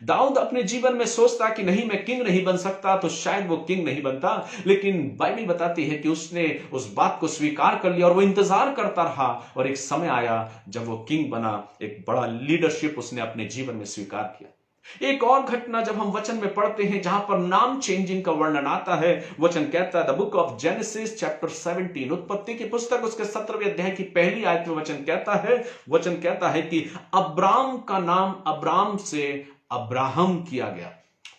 दाऊद अपने जीवन में सोचता कि नहीं मैं किंग नहीं बन सकता, तो शायद वो किंग नहीं बनता, लेकिन बाइबल बताती है कि उसने उस बात को स्वीकार कर लिया और वो इंतजार करता रहा और एक समय आया जब वो किंग बना, एक बड़ा लीडरशिप उसने अपने जीवन में स्वीकार किया। एक और घटना जब हम वचन में पढ़ते हैं जहां पर नाम चेंजिंग का वर्णन आता है, वचन कहता है the book of genesis chapter 17, उत्पत्ति की पुस्तक उसके 17वें अध्याय की पहली आयत में वचन कहता है कि अब्राम का नाम अब्राम से अब्राहम किया गया।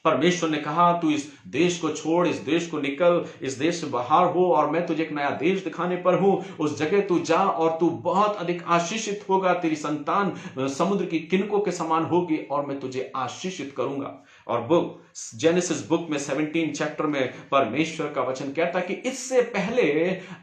परमेश्वर ने कहा तू इस देश को छोड़, इस देश को निकल, इस देश से बाहर हो और मैं तुझे एक नया देश दिखाने पर हूं, उस जगह तू जा और तू बहुत अधिक आशीषित होगा, तेरी संतान समुद्र की किनकों के समान होगी और मैं तुझे आशीषित करूंगा। और जेनेसिस बुक में 17 चैप्टर में परमेश्वर का वचन कहता है कि इससे पहले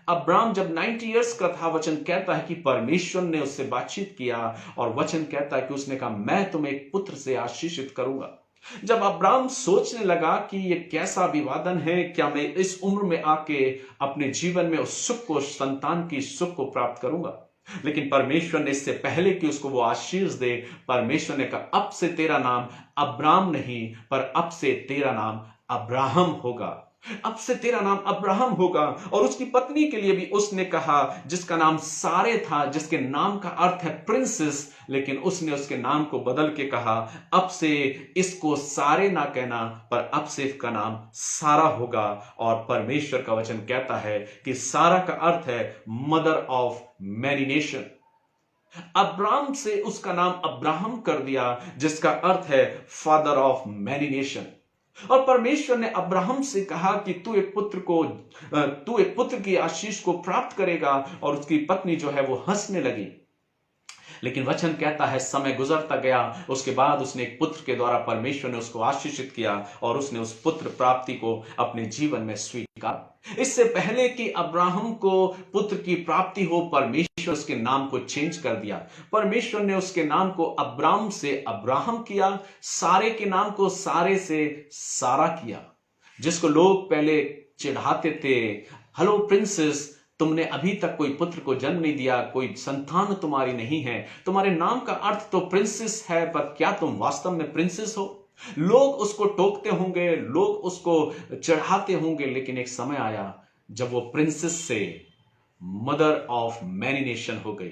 अब्राम जब 90 इयर्स का था, वचन कहता है कि परमेश्वर ने उससे बातचीत किया और वचन कहता है कि उसने कहा मैं तुम्हें एक पुत्र से आशीषित करूंगा। जब अब्राहम सोचने लगा कि ये कैसा अभिवादन है, क्या मैं इस उम्र में आके अपने जीवन में उस सुख को, संतान की सुख को प्राप्त करूंगा? लेकिन परमेश्वर ने इससे पहले कि उसको वो आशीष दे, परमेश्वर ने कहा अब से तेरा नाम अब्राम नहीं, पर अब से तेरा नाम अब्राहम होगा। अब से तेरा नाम अब्राहम होगा। और उसकी पत्नी के लिए भी उसने कहा, जिसका नाम सारे था, जिसके नाम का अर्थ है प्रिंसेस, लेकिन उसने उसके नाम को बदल के कहा अब से इसको सारे ना कहना, पर अब से इसका नाम सारा होगा। और परमेश्वर का वचन कहता है कि सारा का अर्थ है mother of many nation. Abram से उसका नाम अब्राहम कर दिया, जिसका अर्थ है फादर ऑफ मैनी नेशन। और परमेश्वर ने अब्राहम से कहा कि तू एक पुत्र की आशीष को प्राप्त करेगा। और उसकी पत्नी जो है वो हंसने लगी। लेकिन वचन कहता है समय गुजरता गया, उसके बाद उसने एक पुत्र के द्वारा परमेश्वर ने उसको आशीषित किया और उसने उस पुत्र प्राप्ति को अपने जीवन में स्वीकार। इससे पहले कि अब्राहम को पुत्र की प्राप्ति हो, परमेश्वर उसके नाम को चेंज कर दिया। परमेश्वर ने उसके नाम को अब्राम से अब्राहम किया, सारे के नाम को सारे से सारा किया। जिसको लोग पहले चिढ़ाते थे, हेलो प्रिंसेस, तुमने अभी तक कोई पुत्र को जन्म नहीं दिया, कोई संतान तुम्हारी नहीं है, तुम्हारे नाम का अर्थ तो प्रिंसेस है, पर क्या तुम वास्तव में प्रिंसेस हो? लोग उसको टोकते होंगे, लोग उसको चढ़ाते होंगे। लेकिन एक समय आया जब वो प्रिंसेस से मदर ऑफ मैनी नेशन हो गई।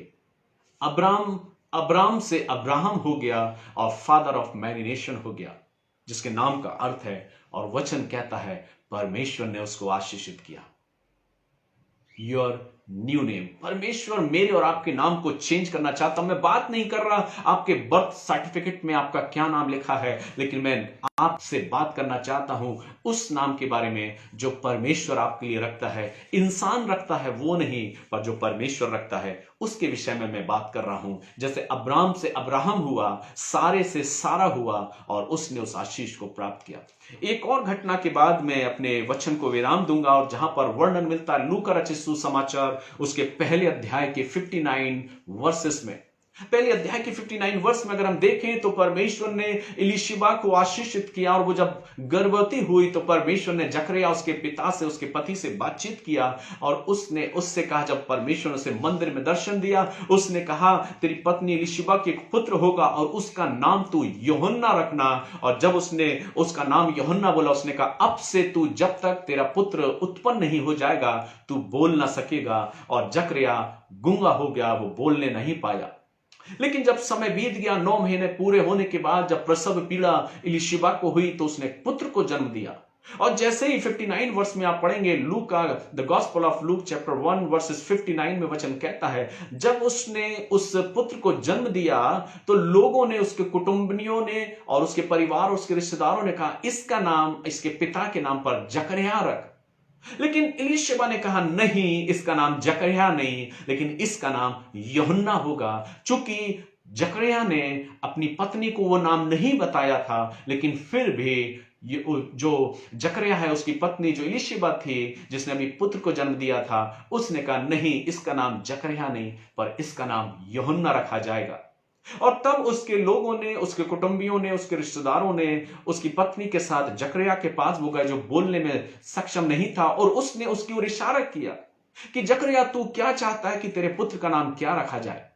अब्राम से अब्राहम हो गया और फादर ऑफ मैनी नेशन हो गया, जिसके नाम का अर्थ है। और वचन कहता है परमेश्वर ने उसको आशीषित किया। Your new name. परमेश्वर मेरे और आपके नाम को चेंज करना चाहता हूं। मैं बात नहीं कर रहा आपके बर्थ सर्टिफिकेट में आपका क्या नाम लिखा है, लेकिन मैं आपसे बात करना चाहता हूं उस नाम के बारे में जो परमेश्वर आपके लिए रखता है। इंसान रखता है वो नहीं, पर जो परमेश्वर रखता है उसके विषय में मैं बात कर रहा हूं। जैसे अब्राम से अब्राहम हुआ, सारे से सारा हुआ और उसने उस आशीष को प्राप्त किया। एक और घटना के बाद मैं अपने वचन को विराम दूंगा और जहां पर वर्णन मिलता है लूका रचित सुसमाचार उसके पहले अध्याय के 59 वर्सेस में। पहले अध्याय के 59 वर्ष में अगर हम देखें तो परमेश्वर ने इलीशिबा को आशीषित किया और वो जब गर्भवती हुई तो परमेश्वर ने जकरिया उसके पिता से, उसके पति से बातचीत किया और उसने उससे कहा, जब परमेश्वर ने उसे मंदिर में दर्शन दिया, उसने कहा तेरी पत्नी इलीशिबा के एक पुत्र होगा और उसका नाम तू यूहन्ना रखना। और जब उसने उसका नाम यूहन्ना बोला, उसने कहा अब से तू जब तक तेरा पुत्र उत्पन्न नहीं हो जाएगा तू बोल ना सकेगा। और जकरिया गूंगा हो गया, वो बोलने नहीं पाया। लेकिन जब समय बीत गया, 9 महीने पूरे होने के बाद जब प्रसव पीड़ा इलीशिबा को हुई तो उसने पुत्र को जन्म दिया। और जैसे ही 59 वर्ष में आप पढ़ेंगे लूका the gospel of Luke chapter 1 versus 59 में वचन कहता है जब उसने उस पुत्र को जन्म दिया तो लोगों ने, उसके कुटुंबियों ने और उसके परिवार, उसके रिश्तेदारों ने कहा इसका नाम इसके पिता के नाम पर जकरिया रख। लेकिन इलीशिबा ने कहा नहीं, इसका नाम जकरिया नहीं, लेकिन इसका नाम यूहन्ना होगा। चूंकि जकरिया ने अपनी पत्नी को वो नाम नहीं बताया था, लेकिन फिर भी जो जकरिया है उसकी पत्नी जो इलीशिबा थी, जिसने अभी पुत्र को जन्म दिया था, उसने कहा नहीं, इसका नाम जकरिया नहीं पर इसका नाम यूहन्ना रखा जाएगा। और तब उसके लोगों ने, उसके कुटुंबियों ने, उसके रिश्तेदारों ने उसकी पत्नी के साथ जकरिया के पास वो गए जो बोलने में सक्षम नहीं था और उसने उसकी ओर इशारा किया कि जकरिया तू क्या चाहता है कि तेरे पुत्र का नाम क्या रखा जाए।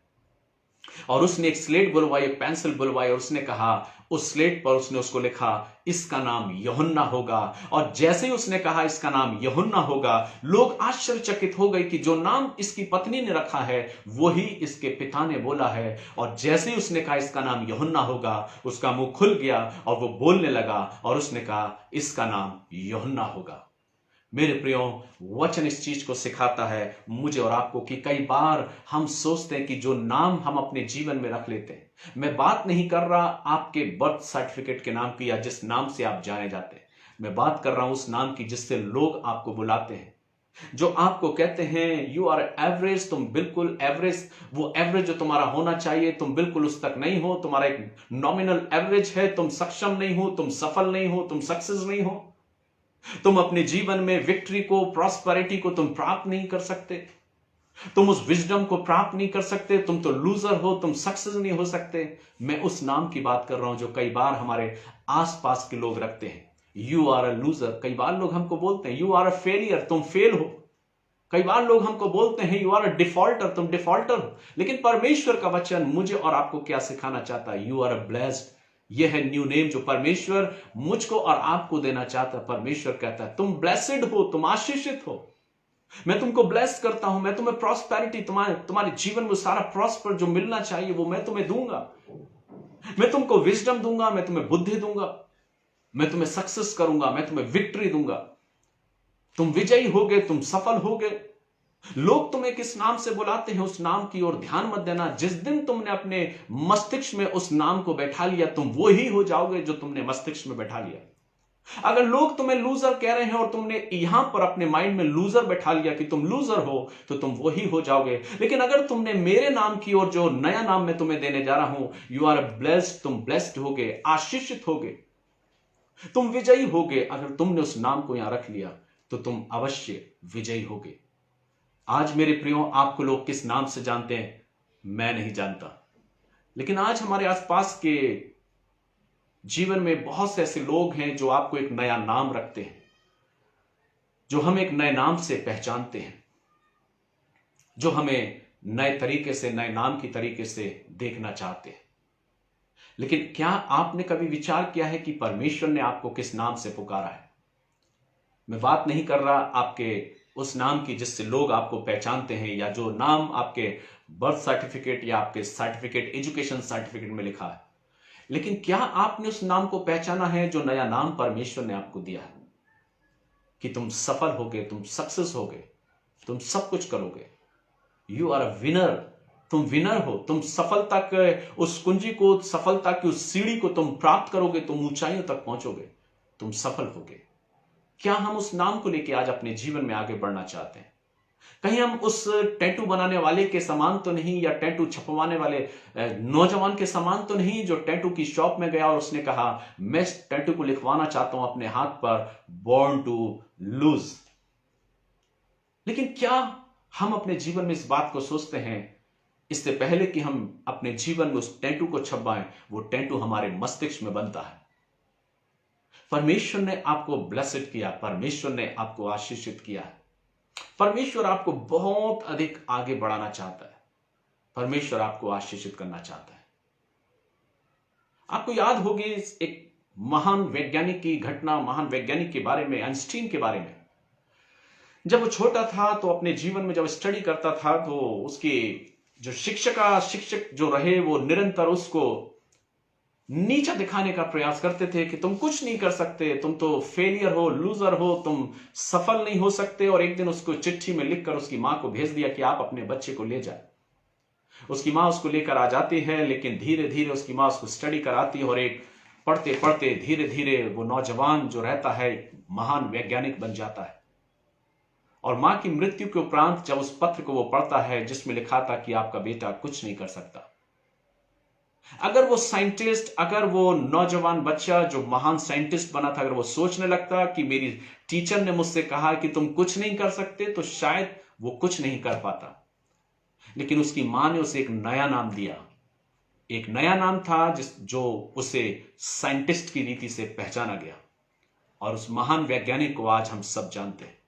और उसने एक स्लेट बुलवाई, एक पेंसिल बुलवाई और उसने कहा, उस स्लेट पर उसने उसको लिखा इसका नाम यूहन्ना होगा। और जैसे ही उसने कहा इसका नाम यूहन्ना होगा, लोग आश्चर्यचकित हो गए कि जो नाम इसकी पत्नी ने रखा है वही इसके पिता ने बोला है। और जैसे ही उसने कहा इसका नाम यूहन्ना होगा, उसका मुंह खुल गया और वो बोलने लगा और उसने कहा इसका नाम यूहन्ना होगा। मेरे प्रियो, वचन इस चीज को सिखाता है मुझे और आपको कि कई बार हम सोचते हैं कि जो नाम हम अपने जीवन में रख लेते हैं, मैं बात नहीं कर रहा आपके बर्थ सर्टिफिकेट के नाम की या जिस नाम से आप जाने जाते हैं, मैं बात कर रहा हूं उस नाम की जिससे लोग आपको बुलाते हैं, जो आपको कहते हैं यू आर एवरेज, तुम बिल्कुल एवरेज, वो एवरेज जो तुम्हारा होना चाहिए तुम बिल्कुल उस तक नहीं हो, तुम्हारा एक नॉमिनल एवरेज है, तुम सक्षम नहीं हो, तुम सफल नहीं हो, तुम सक्सेस नहीं हो, तुम अपने जीवन में विक्ट्री को, प्रॉस्पेरिटी को तुम प्राप्त नहीं कर सकते, तुम उस विजडम को प्राप्त नहीं कर सकते, तुम तो लूजर हो, तुम सक्सेस नहीं हो सकते। मैं उस नाम की बात कर रहा हूं जो कई बार हमारे आसपास के लोग रखते हैं। यू आर अ लूजर, कई बार लोग हमको बोलते हैं। यू आर अ फेलियर, तुम फेल हो। कई बार लोग हमको बोलते हैं यू आर अ डिफॉल्टर, तुम डिफॉल्टर हो। लेकिन परमेश्वर का वचन मुझे और आपको क्या सिखाना चाहता है? You are a blessed. यह है न्यू नेम जो परमेश्वर मुझको और आपको देना चाहता है। परमेश्वर कहता है तुम ब्लेसेड हो, तुम आशीषित हो। मैं तुमको ब्लेस करता हूं, मैं तुम्हें प्रॉस्पेरिटी, तुम्हारे जीवन में सारा प्रॉस्पर जो मिलना चाहिए वो मैं तुम्हें दूंगा। मैं तुमको विजडम दूंगा, मैं तुम्हें बुद्धि दूंगा, मैं तुम्हें सक्सेस करूंगा, मैं तुम्हें विक्ट्री दूंगा। तुम विजयी होगे, तुम सफल होगे। लोग तुम्हें किस नाम से बुलाते हैं उस नाम की ओर ध्यान मत देना। जिस दिन तुमने अपने मस्तिष्क में उस नाम को बैठा लिया, तुम वो ही हो जाओगे जो तुमने मस्तिष्क में बैठा लिया। अगर लोग तुम्हें लूजर कह रहे हैं और तुमने यहां पर अपने माइंड में लूजर बैठा लिया कि तुम लूजर हो, तो तुम वही हो जाओगे। लेकिन अगर तुमने मेरे नाम की ओर जो नया नाम मैं तुम्हें देने जा रहा हूं, यू आर ब्लेस्ड, तुम ब्लेस्ड होगे, आशीषित होगे, तुम विजयी होगे। अगर तुमने उस नाम को यहां रख लिया तो तुम अवश्य विजयी होगे। आज मेरे प्रियो, आपको लोग किस नाम से जानते हैं मैं नहीं जानता, लेकिन आज हमारे आसपास के जीवन में बहुत से ऐसे लोग हैं जो आपको एक नया नाम रखते हैं, जो हम एक नए नाम से पहचानते हैं, जो हमें नए तरीके से, नए नाम की तरीके से देखना चाहते हैं। लेकिन क्या आपने कभी विचार किया है कि परमेश्वर ने आपको किस नाम से पुकारा है? मैं बात नहीं कर रहा आपके उस नाम की जिससे लोग आपको पहचानते हैं, या जो नाम आपके बर्थ सर्टिफिकेट या आपके सर्टिफिकेट, एजुकेशन सर्टिफिकेट में लिखा है। लेकिन क्या आपने उस नाम को पहचाना है जो नया नाम परमेश्वर ने आपको दिया है? कि तुम सफल होगे, तुम सक्सेस होगे, तुम सब कुछ करोगे। यू आर अ विनर, तुम विनर हो। तुम सफलता के उस कुंजी को, सफलता की उस सीढ़ी को तुम प्राप्त करोगे, तुम ऊंचाइयों तक पहुंचोगे, तुम सफल होगे। क्या हम उस नाम को लेकर आज अपने जीवन में आगे बढ़ना चाहते हैं? कहीं हम उस टैटू बनाने वाले के समान तो नहीं, या टैटू छपवाने वाले नौजवान के समान तो नहीं जो टैटू की शॉप में गया और उसने कहा मैं इस टैटू को लिखवाना चाहता हूं अपने हाथ पर, बॉर्न टू लूज। लेकिन क्या हम अपने जीवन में इस बात को सोचते हैं इससे पहले कि हम अपने जीवन में उस टैटू को छपवाएं? वो टैटू हमारे मस्तिष्क में बनता है। परमेश्वर ने आपको ब्लेसेड किया, परमेश्वर ने आपको आशीषित किया है, परमेश्वर आपको बहुत अधिक आगे बढ़ाना चाहता है, परमेश्वर आपको आशीषित करना चाहता है। आपको याद होगी एक महान वैज्ञानिक की घटना, महान वैज्ञानिक के बारे में, आइंस्टीन के बारे में। जब वो छोटा था तो अपने जीवन में जब स्टडी करता था तो उसके जो शिक्षक जो रहे वो निरंतर उसको नीचा दिखाने का प्रयास करते थे कि तुम कुछ नहीं कर सकते, तुम तो फेलियर हो, लूजर हो, तुम सफल नहीं हो सकते। और एक दिन उसको चिट्ठी में लिखकर उसकी मां को भेज दिया कि आप अपने बच्चे को ले जाए। उसकी मां उसको लेकर आ जाती है, लेकिन धीरे धीरे उसकी मां उसको स्टडी कराती है और एक पढ़ते पढ़ते धीरे धीरे वो नौजवान जो रहता है महान वैज्ञानिक बन जाता है। और मां की मृत्यु के उपरांत जब उस पत्र को वो पढ़ता है जिसमें लिखा था कि आपका बेटा कुछ नहीं कर सकता, अगर वो साइंटिस्ट, अगर वो नौजवान बच्चा जो महान साइंटिस्ट बना था, अगर वो सोचने लगता कि मेरी टीचर ने मुझसे कहा कि तुम कुछ नहीं कर सकते, तो शायद वो कुछ नहीं कर पाता। लेकिन उसकी मां ने उसे एक नया नाम दिया, एक नया नाम था जो उसे साइंटिस्ट की रीति से पहचाना गया। और उस महान वैज्ञानिक को आज हम सब जानते हैं।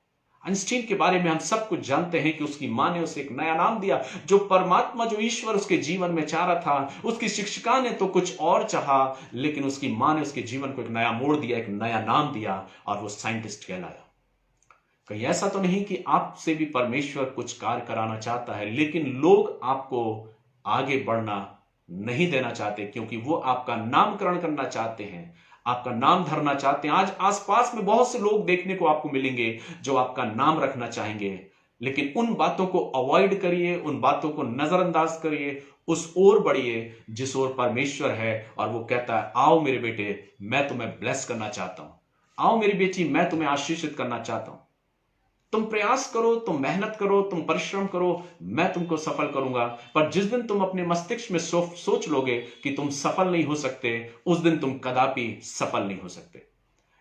आइंस्टीन के बारे में हम सब कुछ जानते हैं कि उसकी मां ने उसे एक नया नाम दिया। जो परमात्मा, जो ईश्वर उसके जीवन में चाह रहा था, उसकी शिक्षिका ने तो कुछ और चाहा, लेकिन उसकी मां ने उसके जीवन को एक नया मोड़ दिया, एक नया नाम दिया, और वो साइंटिस्ट कहलाया। कहीं ऐसा तो नहीं कि आपसे भी परमेश्वर कुछ कार्य कराना चाहता है, लेकिन लोग आपको आगे बढ़ना नहीं देना चाहते, क्योंकि वो आपका नामकरण करना चाहते हैं, आपका नाम धरना चाहते हैं। आज आसपास में बहुत से लोग देखने को आपको मिलेंगे जो आपका नाम रखना चाहेंगे, लेकिन उन बातों को अवॉइड करिए, उन बातों को नजरअंदाज करिए, उस ओर बढ़िए जिस ओर परमेश्वर है। और वो कहता है, आओ मेरे बेटे, मैं तुम्हें ब्लेस करना चाहता हूं, आओ मेरी बेटी, मैं तुम्हें आशीषित करना चाहता हूं। तुम प्रयास करो, तुम मेहनत करो, तुम परिश्रम करो, मैं तुमको सफल करूंगा। पर जिस दिन तुम अपने मस्तिष्क में सोच लोगे कि तुम सफल नहीं हो सकते, उस दिन तुम कदापि सफल नहीं हो सकते।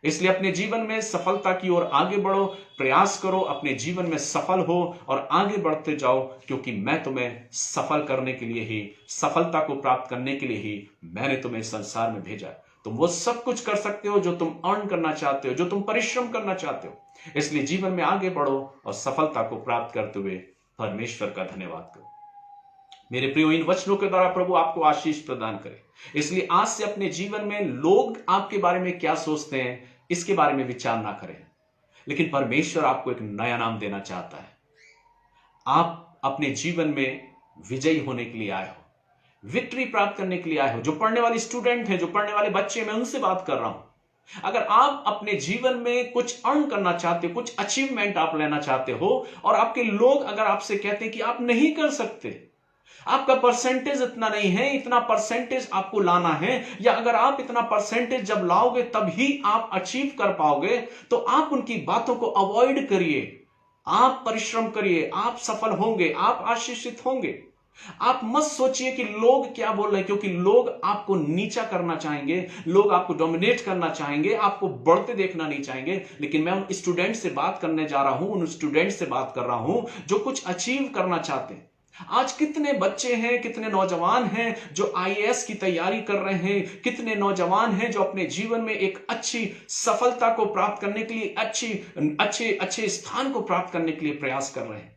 इसलिए अपने जीवन में सफलता की ओर आगे बढ़ो, प्रयास करो, अपने जीवन में सफल हो और आगे बढ़ते जाओ, क्योंकि मैं तुम्हें सफल करने के लिए ही, सफलता को प्राप्त करने के लिए ही मैंने तुम्हें संसार में भेजा। तुम वो सब कुछ कर सकते हो जो तुम अर्न करना चाहते हो, जो तुम परिश्रम करना चाहते हो। इसलिए जीवन में आगे बढ़ो और सफलता को प्राप्त करते हुए परमेश्वर का धन्यवाद करो। मेरे प्रियो, इन वचनों के द्वारा प्रभु आपको आशीष प्रदान करे। इसलिए आज से अपने जीवन में लोग आपके बारे में क्या सोचते हैं इसके बारे में विचार ना करें, लेकिन परमेश्वर आपको एक नया नाम देना चाहता है। आप अपने जीवन में विजयी होने के लिए आए हो, विक्ट्री प्राप्त करने के लिए आए हो। जो पढ़ने वाले स्टूडेंट हैं, जो पढ़ने वाले बच्चे, मैं उनसे बात कर रहा हूं। अगर आप अपने जीवन में कुछ अर्न करना चाहते हो, कुछ अचीवमेंट आप लेना चाहते हो, और आपके लोग अगर आपसे कहते हैं कि आप नहीं कर सकते, आपका परसेंटेज इतना नहीं है, इतना परसेंटेज आपको लाना है, या अगर आप इतना परसेंटेज जब लाओगे तभी आप अचीव कर पाओगे, तो आप उनकी बातों को अवॉइड करिए। आप परिश्रम करिए, आप सफल होंगे, आप आशीषित होंगे। आप मत सोचिए कि लोग क्या बोल रहे हैं, क्योंकि लोग आपको नीचा करना चाहेंगे, लोग आपको डोमिनेट करना चाहेंगे, आपको बढ़ते देखना नहीं चाहेंगे। लेकिन मैं उन स्टूडेंट से बात करने जा रहा हूं, उन स्टूडेंट से बात कर रहा हूं जो कुछ अचीव करना चाहते हैं। आज कितने बच्चे हैं, कितने नौजवान हैं जो आईएएस की तैयारी कर रहे हैं, कितने नौजवान हैं जो अपने जीवन में एक अच्छी सफलता को प्राप्त करने के लिए, अच्छे स्थान को प्राप्त करने के लिए प्रयास कर रहे हैं,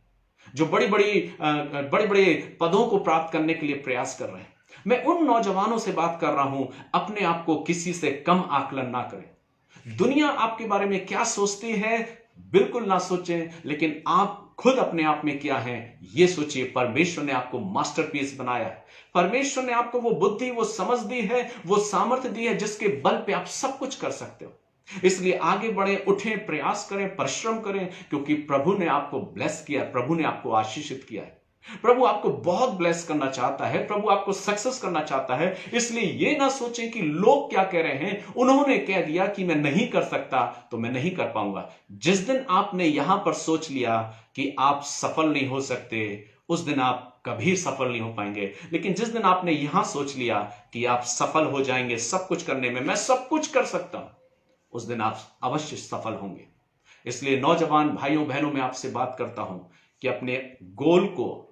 जो बड़े बड़े पदों को प्राप्त करने के लिए प्रयास कर रहे हैं। मैं उन नौजवानों से बात कर रहा हूं, अपने आप को किसी से कम आकलन ना करें। दुनिया आपके बारे में क्या सोचती है बिल्कुल ना सोचें, लेकिन आप खुद अपने आप में क्या है ये सोचिए। परमेश्वर ने आपको मास्टरपीस बनाया है। परमेश्वर ने आपको वो बुद्धि, वो समझ दी है, वो सामर्थ्य दी है जिसके बल पे आप सब कुछ कर सकते हो। इसलिए आगे बढ़े, उठें, प्रयास करें, परिश्रम करें, क्योंकि प्रभु ने आपको ब्लेस किया, प्रभु ने आपको आशीषित किया है। प्रभु आपको बहुत ब्लेस करना चाहता है, प्रभु आपको सक्सेस करना चाहता है। इसलिए ये ना सोचें कि लोग क्या कह रहे हैं, उन्होंने कह दिया कि मैं नहीं कर सकता तो मैं नहीं कर पाऊंगा। जिस दिन आपने यहां पर सोच लिया कि आप सफल नहीं हो सकते, उस दिन आप कभी सफल नहीं हो पाएंगे। लेकिन जिस दिन आपने यहां सोच लिया कि आप सफल हो जाएंगे सब कुछ करने में, मैं सब कुछ कर सकता हूं, उस दिन आप अवश्य सफल होंगे। इसलिए नौजवान भाइयों बहनों, मैं आपसे बात करता हूं कि अपने गोल को,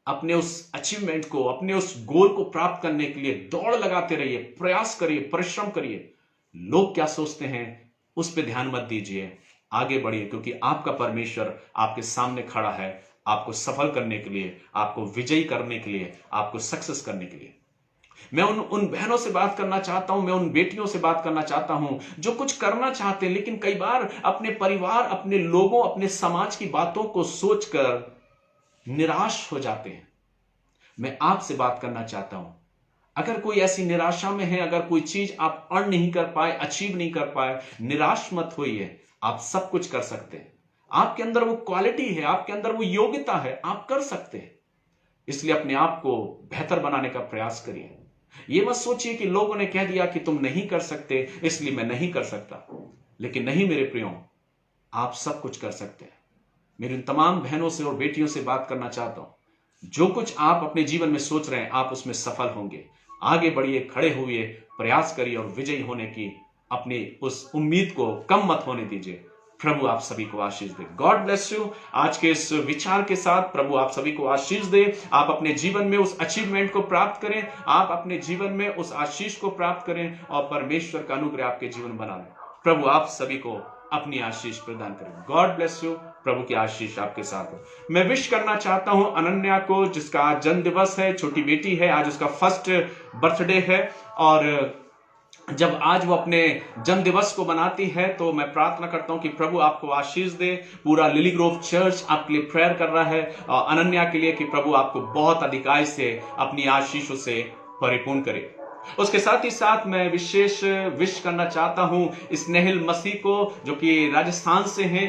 अपने उस अचीवमेंट को, अपने उस गोल को प्राप्त करने के लिए दौड़ लगाते रहिए, प्रयास करिए, परिश्रम करिए। लोग क्या सोचते हैं उस पर ध्यान मत दीजिए, आगे बढ़िए, क्योंकि आपका परमेश्वर आपके सामने खड़ा है आपको सफल करने के लिए, आपको विजयी करने के लिए, आपको सक्सेस करने के लिए। मैं उन बहनों से बात करना चाहता हूं, मैं उन बेटियों से बात करना चाहता हूं जो कुछ करना चाहते हैं, लेकिन कई बार अपने परिवार, अपने लोगों, अपने समाज की बातों को सोचकर निराश हो जाते हैं। मैं आपसे बात करना चाहता हूं, अगर कोई ऐसी निराशा में है, अगर कोई चीज आप अर्न नहीं कर पाए, अचीव नहीं कर पाए, निराश मत होइए। आप सब कुछ कर सकते हैं। आपके अंदर वो क्वालिटी है, आपके अंदर वो योग्यता है, आप कर सकते हैं। इसलिए अपने आप को बेहतर बनाने का प्रयास करिए। ये मत सोचिए कि लोगों ने कह दिया कि तुम नहीं कर सकते इसलिए मैं नहीं कर सकता। लेकिन नहीं मेरे प्रियो, आप सब कुछ कर सकते हैं। मेरी तमाम बहनों से और बेटियों से बात करना चाहता हूं, जो कुछ आप अपने जीवन में सोच रहे हैं आप उसमें सफल होंगे। आगे बढ़िए, खड़े हुए, प्रयास करिए और विजयी होने की अपनी उस उम्मीद को कम मत होने दीजिए। प्रभु आप सभी को आशीष दे। God bless you. आज के इस विचार के साथ प्रभु आप सभी को आशीष दे। आप अपने जीवन में उस अचीवमेंट को प्राप्त करें, आप अपने जीवन में उस आशीष को प्राप्त करें और परमेश्वर का अनुग्रह आपके जीवन बना लें। प्रभु आप सभी को अपनी आशीष प्रदान करें। God bless you. प्रभु की आशीष आपके साथ हो। मैं विश करना चाहता हूं अनन्या को, जिसका आज जन्म दिवस है, छोटी बेटी है, आज उसका फर्स्ट बर्थडे है। और जब आज वो अपने जन्म दिवस को मनाती है तो मैं प्रार्थना करता हूं कि प्रभु आपको आशीष दे। पूरा लिली ग्रोव चर्च आपके लिए प्रेयर कर रहा है और अनन्या के लिए कि प्रभु आपको बहुत अधिकाई से अपनी आशीषों से परिपूर्ण करे। उसके साथ ही साथ मैं विशेष विश करना चाहता हूं स्नेहिल मसीह को, जो कि राजस्थान से हैं।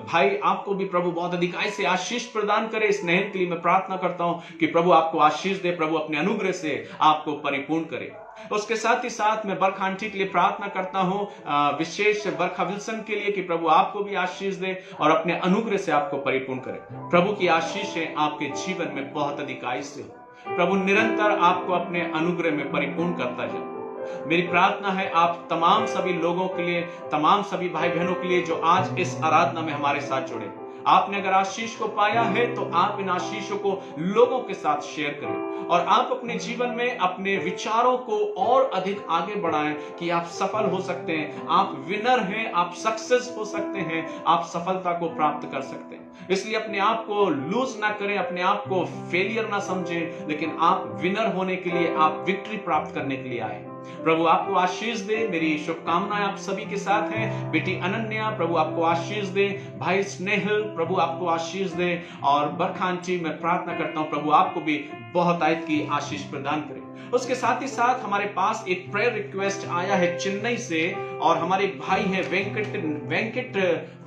भाई आपको भी प्रभु बहुत अधिकाई से आशीष प्रदान करे। स्नेहिल के लिए मैं प्रार्थना करता हूं कि प्रभु आपको आशीष दे, प्रभु अपने अनुग्रह से आपको परिपूर्ण करे। उसके साथ ही साथ मैं बरखा आंटी के लिए प्रार्थना करता हूं, विशेष बरखा विल्सन के लिए कि प्रभु आपको भी आशीष दे और अपने अनुग्रह से आपको परिपूर्ण करे। प्रभु की आशीषें आपके जीवन में बहुत अधिकाई से हो। प्रभु निरंतर आपको अपने अनुग्रह में परिपूर्ण करता जाए। मेरी प्रार्थना है आप तमाम सभी लोगों के लिए, तमाम सभी भाई बहनों के लिए जो आज इस आराधना में हमारे साथ जुड़े, आपने अगर आशीष को पाया है तो आप इन आशीषों को लोगों के साथ शेयर करें और आप अपने जीवन में अपने विचारों को और अधिक आगे बढ़ाएं कि आप सफल हो सकते हैं, आप विनर हैं, आप सक्सेस हो सकते हैं, आप सफलता को प्राप्त कर सकते हैं। इसलिए अपने आप को लूज ना करें, अपने आप को फेलियर ना समझें, लेकिन आप विनर होने के लिए, आप विक्ट्री प्राप्त करने के लिए आए। प्रभु आपको आशीष दे। मेरी शुभकामनाएं आप सभी के साथ है। बेटी अनन्या, प्रभु आपको आशीष दे। भाई स्नेहल, प्रभु आपको आशीष दे। और बरखांची, मैं प्रार्थना करता हूं प्रभु आपको भी बहुत आयत की आशीष प्रदान करे। उसके साथ ही साथ हमारे पास एक प्रेयर रिक्वेस्ट आया है चेन्नई से, और हमारे एक भाई है वेंकट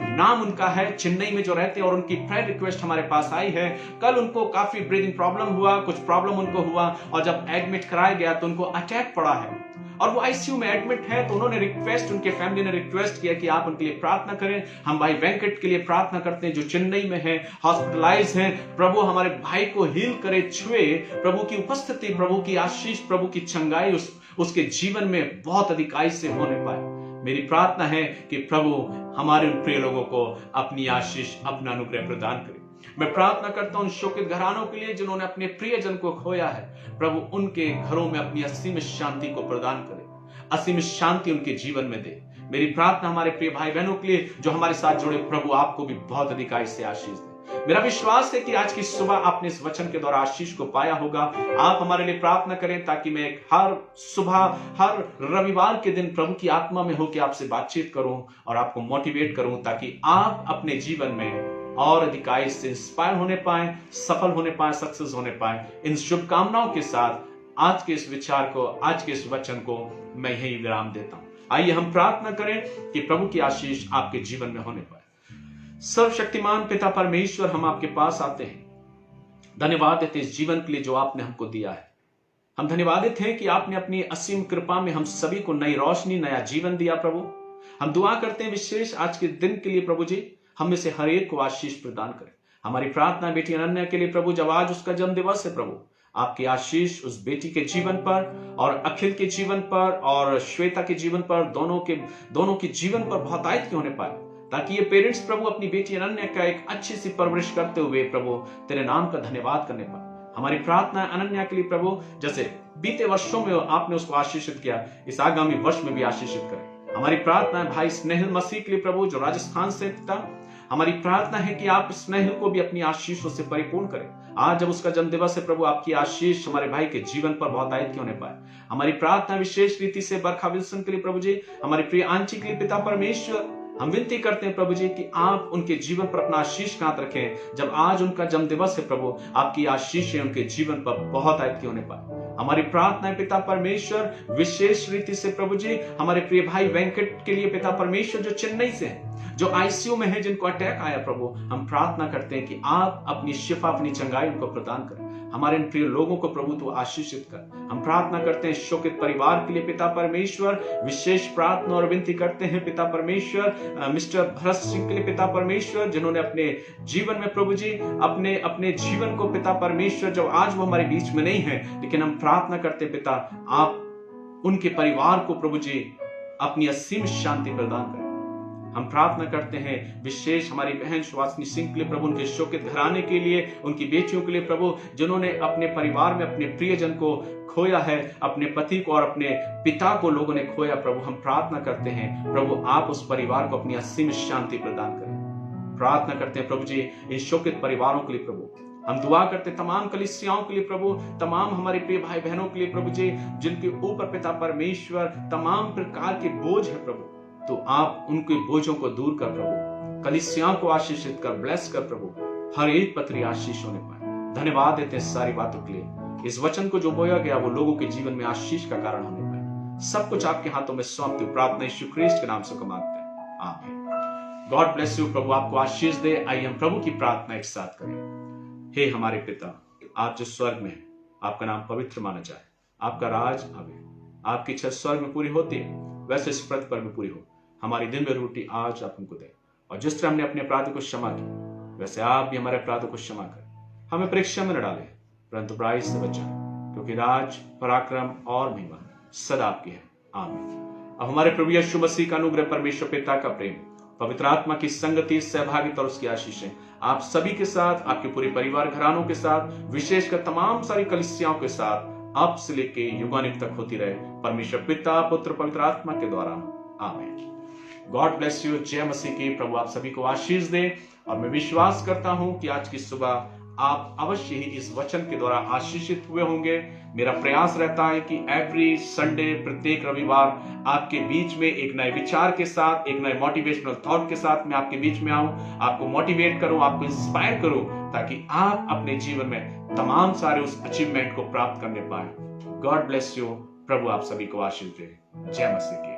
नाम उनका है, चेन्नई में जो रहते हैं, और उनकी प्रेयर रिक्वेस्ट हमारे पास आई है। कल उनको काफी ब्रीदिंग प्रॉब्लम हुआ, कुछ प्रॉब्लम उनको हुआ, और जब एडमिट कराया गया तो उनको अटैक पड़ा है और वो आईसीयू में एडमिट है। तो उन्होंने रिक्वेस्ट, उनके फैमिली ने रिक्वेस्ट किया कि आप उनके लिए प्रार्थना करें। हम भाई वेंकट के लिए प्रार्थना करते हैं जो चेन्नई में है, हॉस्पिटलाइज है। प्रभु हमारे भाई को हील करे, छुए। प्रभु की उपस्थिति, प्रभु की आशीष, प्रभु की चंगाई उसके जीवन में बहुत अधिकाई से होने पाए। मेरी प्रार्थना है कि प्रभु हमारे उन प्रिय लोगों को अपनी आशीष, अपना अनुग्रह प्रदान करे। मैं प्रार्थना करता हूं शोकित घरानों के लिए जिन्होंने अपने प्रियजन को खोया है। प्रभु उनके घरों में अपनी असीम शांति को प्रदान करे, असीम शांति उनके जीवन में दे। मेरी प्रार्थना हमारे प्रिय भाई बहनों के लिए जो हमारे साथ जुड़े, प्रभु आपको भी बहुत अधिकाई से आशीष दे। मेरा विश्वास है कि आज की सुबह आपने इस वचन के द्वारा आशीष को पाया होगा। आप हमारे लिए प्रार्थना करें ताकि मैं हर सुबह, हर रविवार के दिन प्रभु की आत्मा में होकर आपसे बातचीत करूं और आपको मोटिवेट करूं, ताकि आप अपने जीवन में और अधिकाई से इंस्पायर होने पाए, सफल होने पाए, सक्सेस होने पाए। इन शुभकामनाओं के साथ आज के इस विचार को, आज के इस वचन को मैं यही विराम देता हूं। आइए हम प्रार्थना करें कि प्रभु की आशीष आपके जीवन में होने पाए। सर्वशक्तिमान पिता परमेश्वर, हम आपके पास आते हैं, धन्यवाद देते इस जीवन के लिए जो आपने हमको दिया है। हम धन्यवादित हैं कि आपने अपनी असीम कृपा में हम सभी को नई रोशनी, नया जीवन दिया। प्रभु हम दुआ करते हैं विशेष आज के दिन के लिए, प्रभु जी हम में से हर एक को आशीष प्रदान करें। हमारी प्रार्थना बेटी अनन्या के लिए प्रभु, जब आज उसका जन्म दिवस है, प्रभु आपकी आशीष उस बेटी के जीवन पर और अखिल के जीवन पर और श्वेता के जीवन पर, दोनों के जीवन पर बहुत आयत होने पाए, ताकि ये पेरेंट्स प्रभु अपनी बेटी अनन्या का एक अच्छी सी परवरिश करते हुए प्रभु तेरे नाम का धन्यवाद करने पाए। हमारी प्रार्थना है अनन्या के लिए प्रभु, जैसे बीते वर्षों में आपने उसको आशीषित किया, इस आगामी वर्ष में भी आशीषित करें। हमारी प्रार्थना है भाई स्नेहल मसीह के लिए प्रभु, जो राजस्थान से पिता, हमारी प्रार्थना है कि आप स्नेहल को भी अपनी आशीषों से परिपूर्ण करें। आज जब उसका जन्म दिवस है प्रभु, आपकी आशीष हमारे भाई के जीवन पर बहुत आयत होने पाए। हमारी प्रार्थना विशेष रीति से बरखा विल्सन के लिए प्रभु जी, हमारे प्रिय आंची के लिए पिता परमेश्वर, हम विनती करते हैं प्रभु जी कि आप उनके जीवन पर अपना आशीष कांत रखें। जब आज उनका जन्म दिवस है प्रभु, आपकी आशीषें उनके जीवन पर बहुत आयत होने पाए। हमारी प्रार्थना है पिता परमेश्वर विशेष रीति से प्रभु जी, हमारे प्रिय भाई वेंकट के लिए पिता परमेश्वर, जो चेन्नई से है, जो आईसीयू में है, जिनको अटैक आया प्रभु, हम प्रार्थना करते हैं कि आप अपनी शिफा, अपनी चंगाई उनको प्रदान करें। हमारे इन प्रिय लोगों को प्रभु तू आशीषित कर। हम प्रार्थना करते हैं शोकित परिवार के लिए पिता परमेश्वर, विशेष प्रार्थना और विनती करते हैं पिता परमेश्वर मिस्टर भरत सिंह के लिए पिता परमेश्वर, जिन्होंने अपने जीवन में प्रभु जी अपने जीवन को पिता परमेश्वर, जब आज वो हमारे बीच में नहीं है, लेकिन हम प्रार्थना करते हैं पिता आप उनके परिवार को प्रभु जी अपनी असीम शांति प्रदान करें। हम प्रार्थना करते हैं विशेष हमारी बहन सुहासिनी सिंह के लिए प्रभु, उनके शोकित घराने के लिए, उनकी बेटियों के लिए प्रभु, जिन्होंने अपने परिवार में अपने प्रियजन को खोया है, अपने पति को और अपने पिता को लोगों ने खोया प्रभु। हम प्रार्थना करते हैं प्रभु आप उस परिवार को अपनी असीम शांति प्रदान करें। प्रार्थना करते हैं प्रभु जी इन शोकित परिवारों के लिए प्रभु। हम दुआ करते तमाम कलीसियाओं के लिए प्रभु, तमाम हमारे प्रिय भाई बहनों के लिए प्रभु जी, जिनके ऊपर पिता परमेश्वर तमाम प्रकार के बोझ है प्रभु, तो आप उनके बोझों को दूर कर प्रभु, कलीसियाओं को आशीषित कर, ब्लेस कर प्रभु, हर एक पत्री आशीष होने पाए। धन्यवाद देते हैं सारी बातों के लिए। इस वचन को जो बोया गया वो लोगों के जीवन में आशीष का कारण होने पाए। सब कुछ आपके हाथों में सौंपते हुए प्रार्थना यीशु ख्रीस्त के नाम से मांगते हैं, आमीन। गॉड ब्लेस यू, प्रभु आपको आशीष दे। आइए हम प्रभु की प्रार्थना एक साथ करें। हे हमारे पिता, आप जो स्वर्ग में हैं, आपका नाम पवित्र माना जाए, आपका राज आवे, आपकी इच्छा स्वर्ग में पूरी होती है वैसे इस पृथ्वी पर भी पूरी हो। हमारी दिन में रोटी आज आप हमको दे, और जिस तरह हमने अपने अपराध को क्षमा किया वैसे आप भी हमारे अपराधों को क्षमा करें। हमें परीक्षा में न डाले परंतु बुराई से बचाएं, क्योंकि राज, पराक्रम और महिमा सदा आपकी है, आमीन। अब हमारे प्रभु यीशु मसीह का अनुग्रह, परमेश्वर पिता का प्रेम, पवित्र आत्मा की संगति, सहभागिता और उसकी आशीषें आप सभी के साथ, आपके पूरे परिवार घरानों के साथ, विशेषकर तमाम सारी कलीसियाओं के साथ अब से लेके युगानुग तक होती रहे, परमेश्वर पिता, पुत्र, पवित्र आत्मा के द्वारा। आमीन। God bless you. जय मसीह की। प्रभु आप सभी को आशीष दे। और मैं विश्वास करता हूं कि आज की सुबह आप अवश्य ही इस वचन के द्वारा आशीषित हुए होंगे। मेरा प्रयास रहता है कि एवरी संडे, प्रत्येक रविवार आपके बीच में एक नए विचार के साथ, एक नए मोटिवेशनल थॉट के साथ मैं आपके बीच में आऊं, आपको मोटिवेट करूं, आपको इंस्पायर करूं, ताकि आप अपने जीवन में तमाम सारे उस अचीवमेंट को प्राप्त करने पाए। God bless you. प्रभु आप सभी को आशीष दे। जय मसीह की।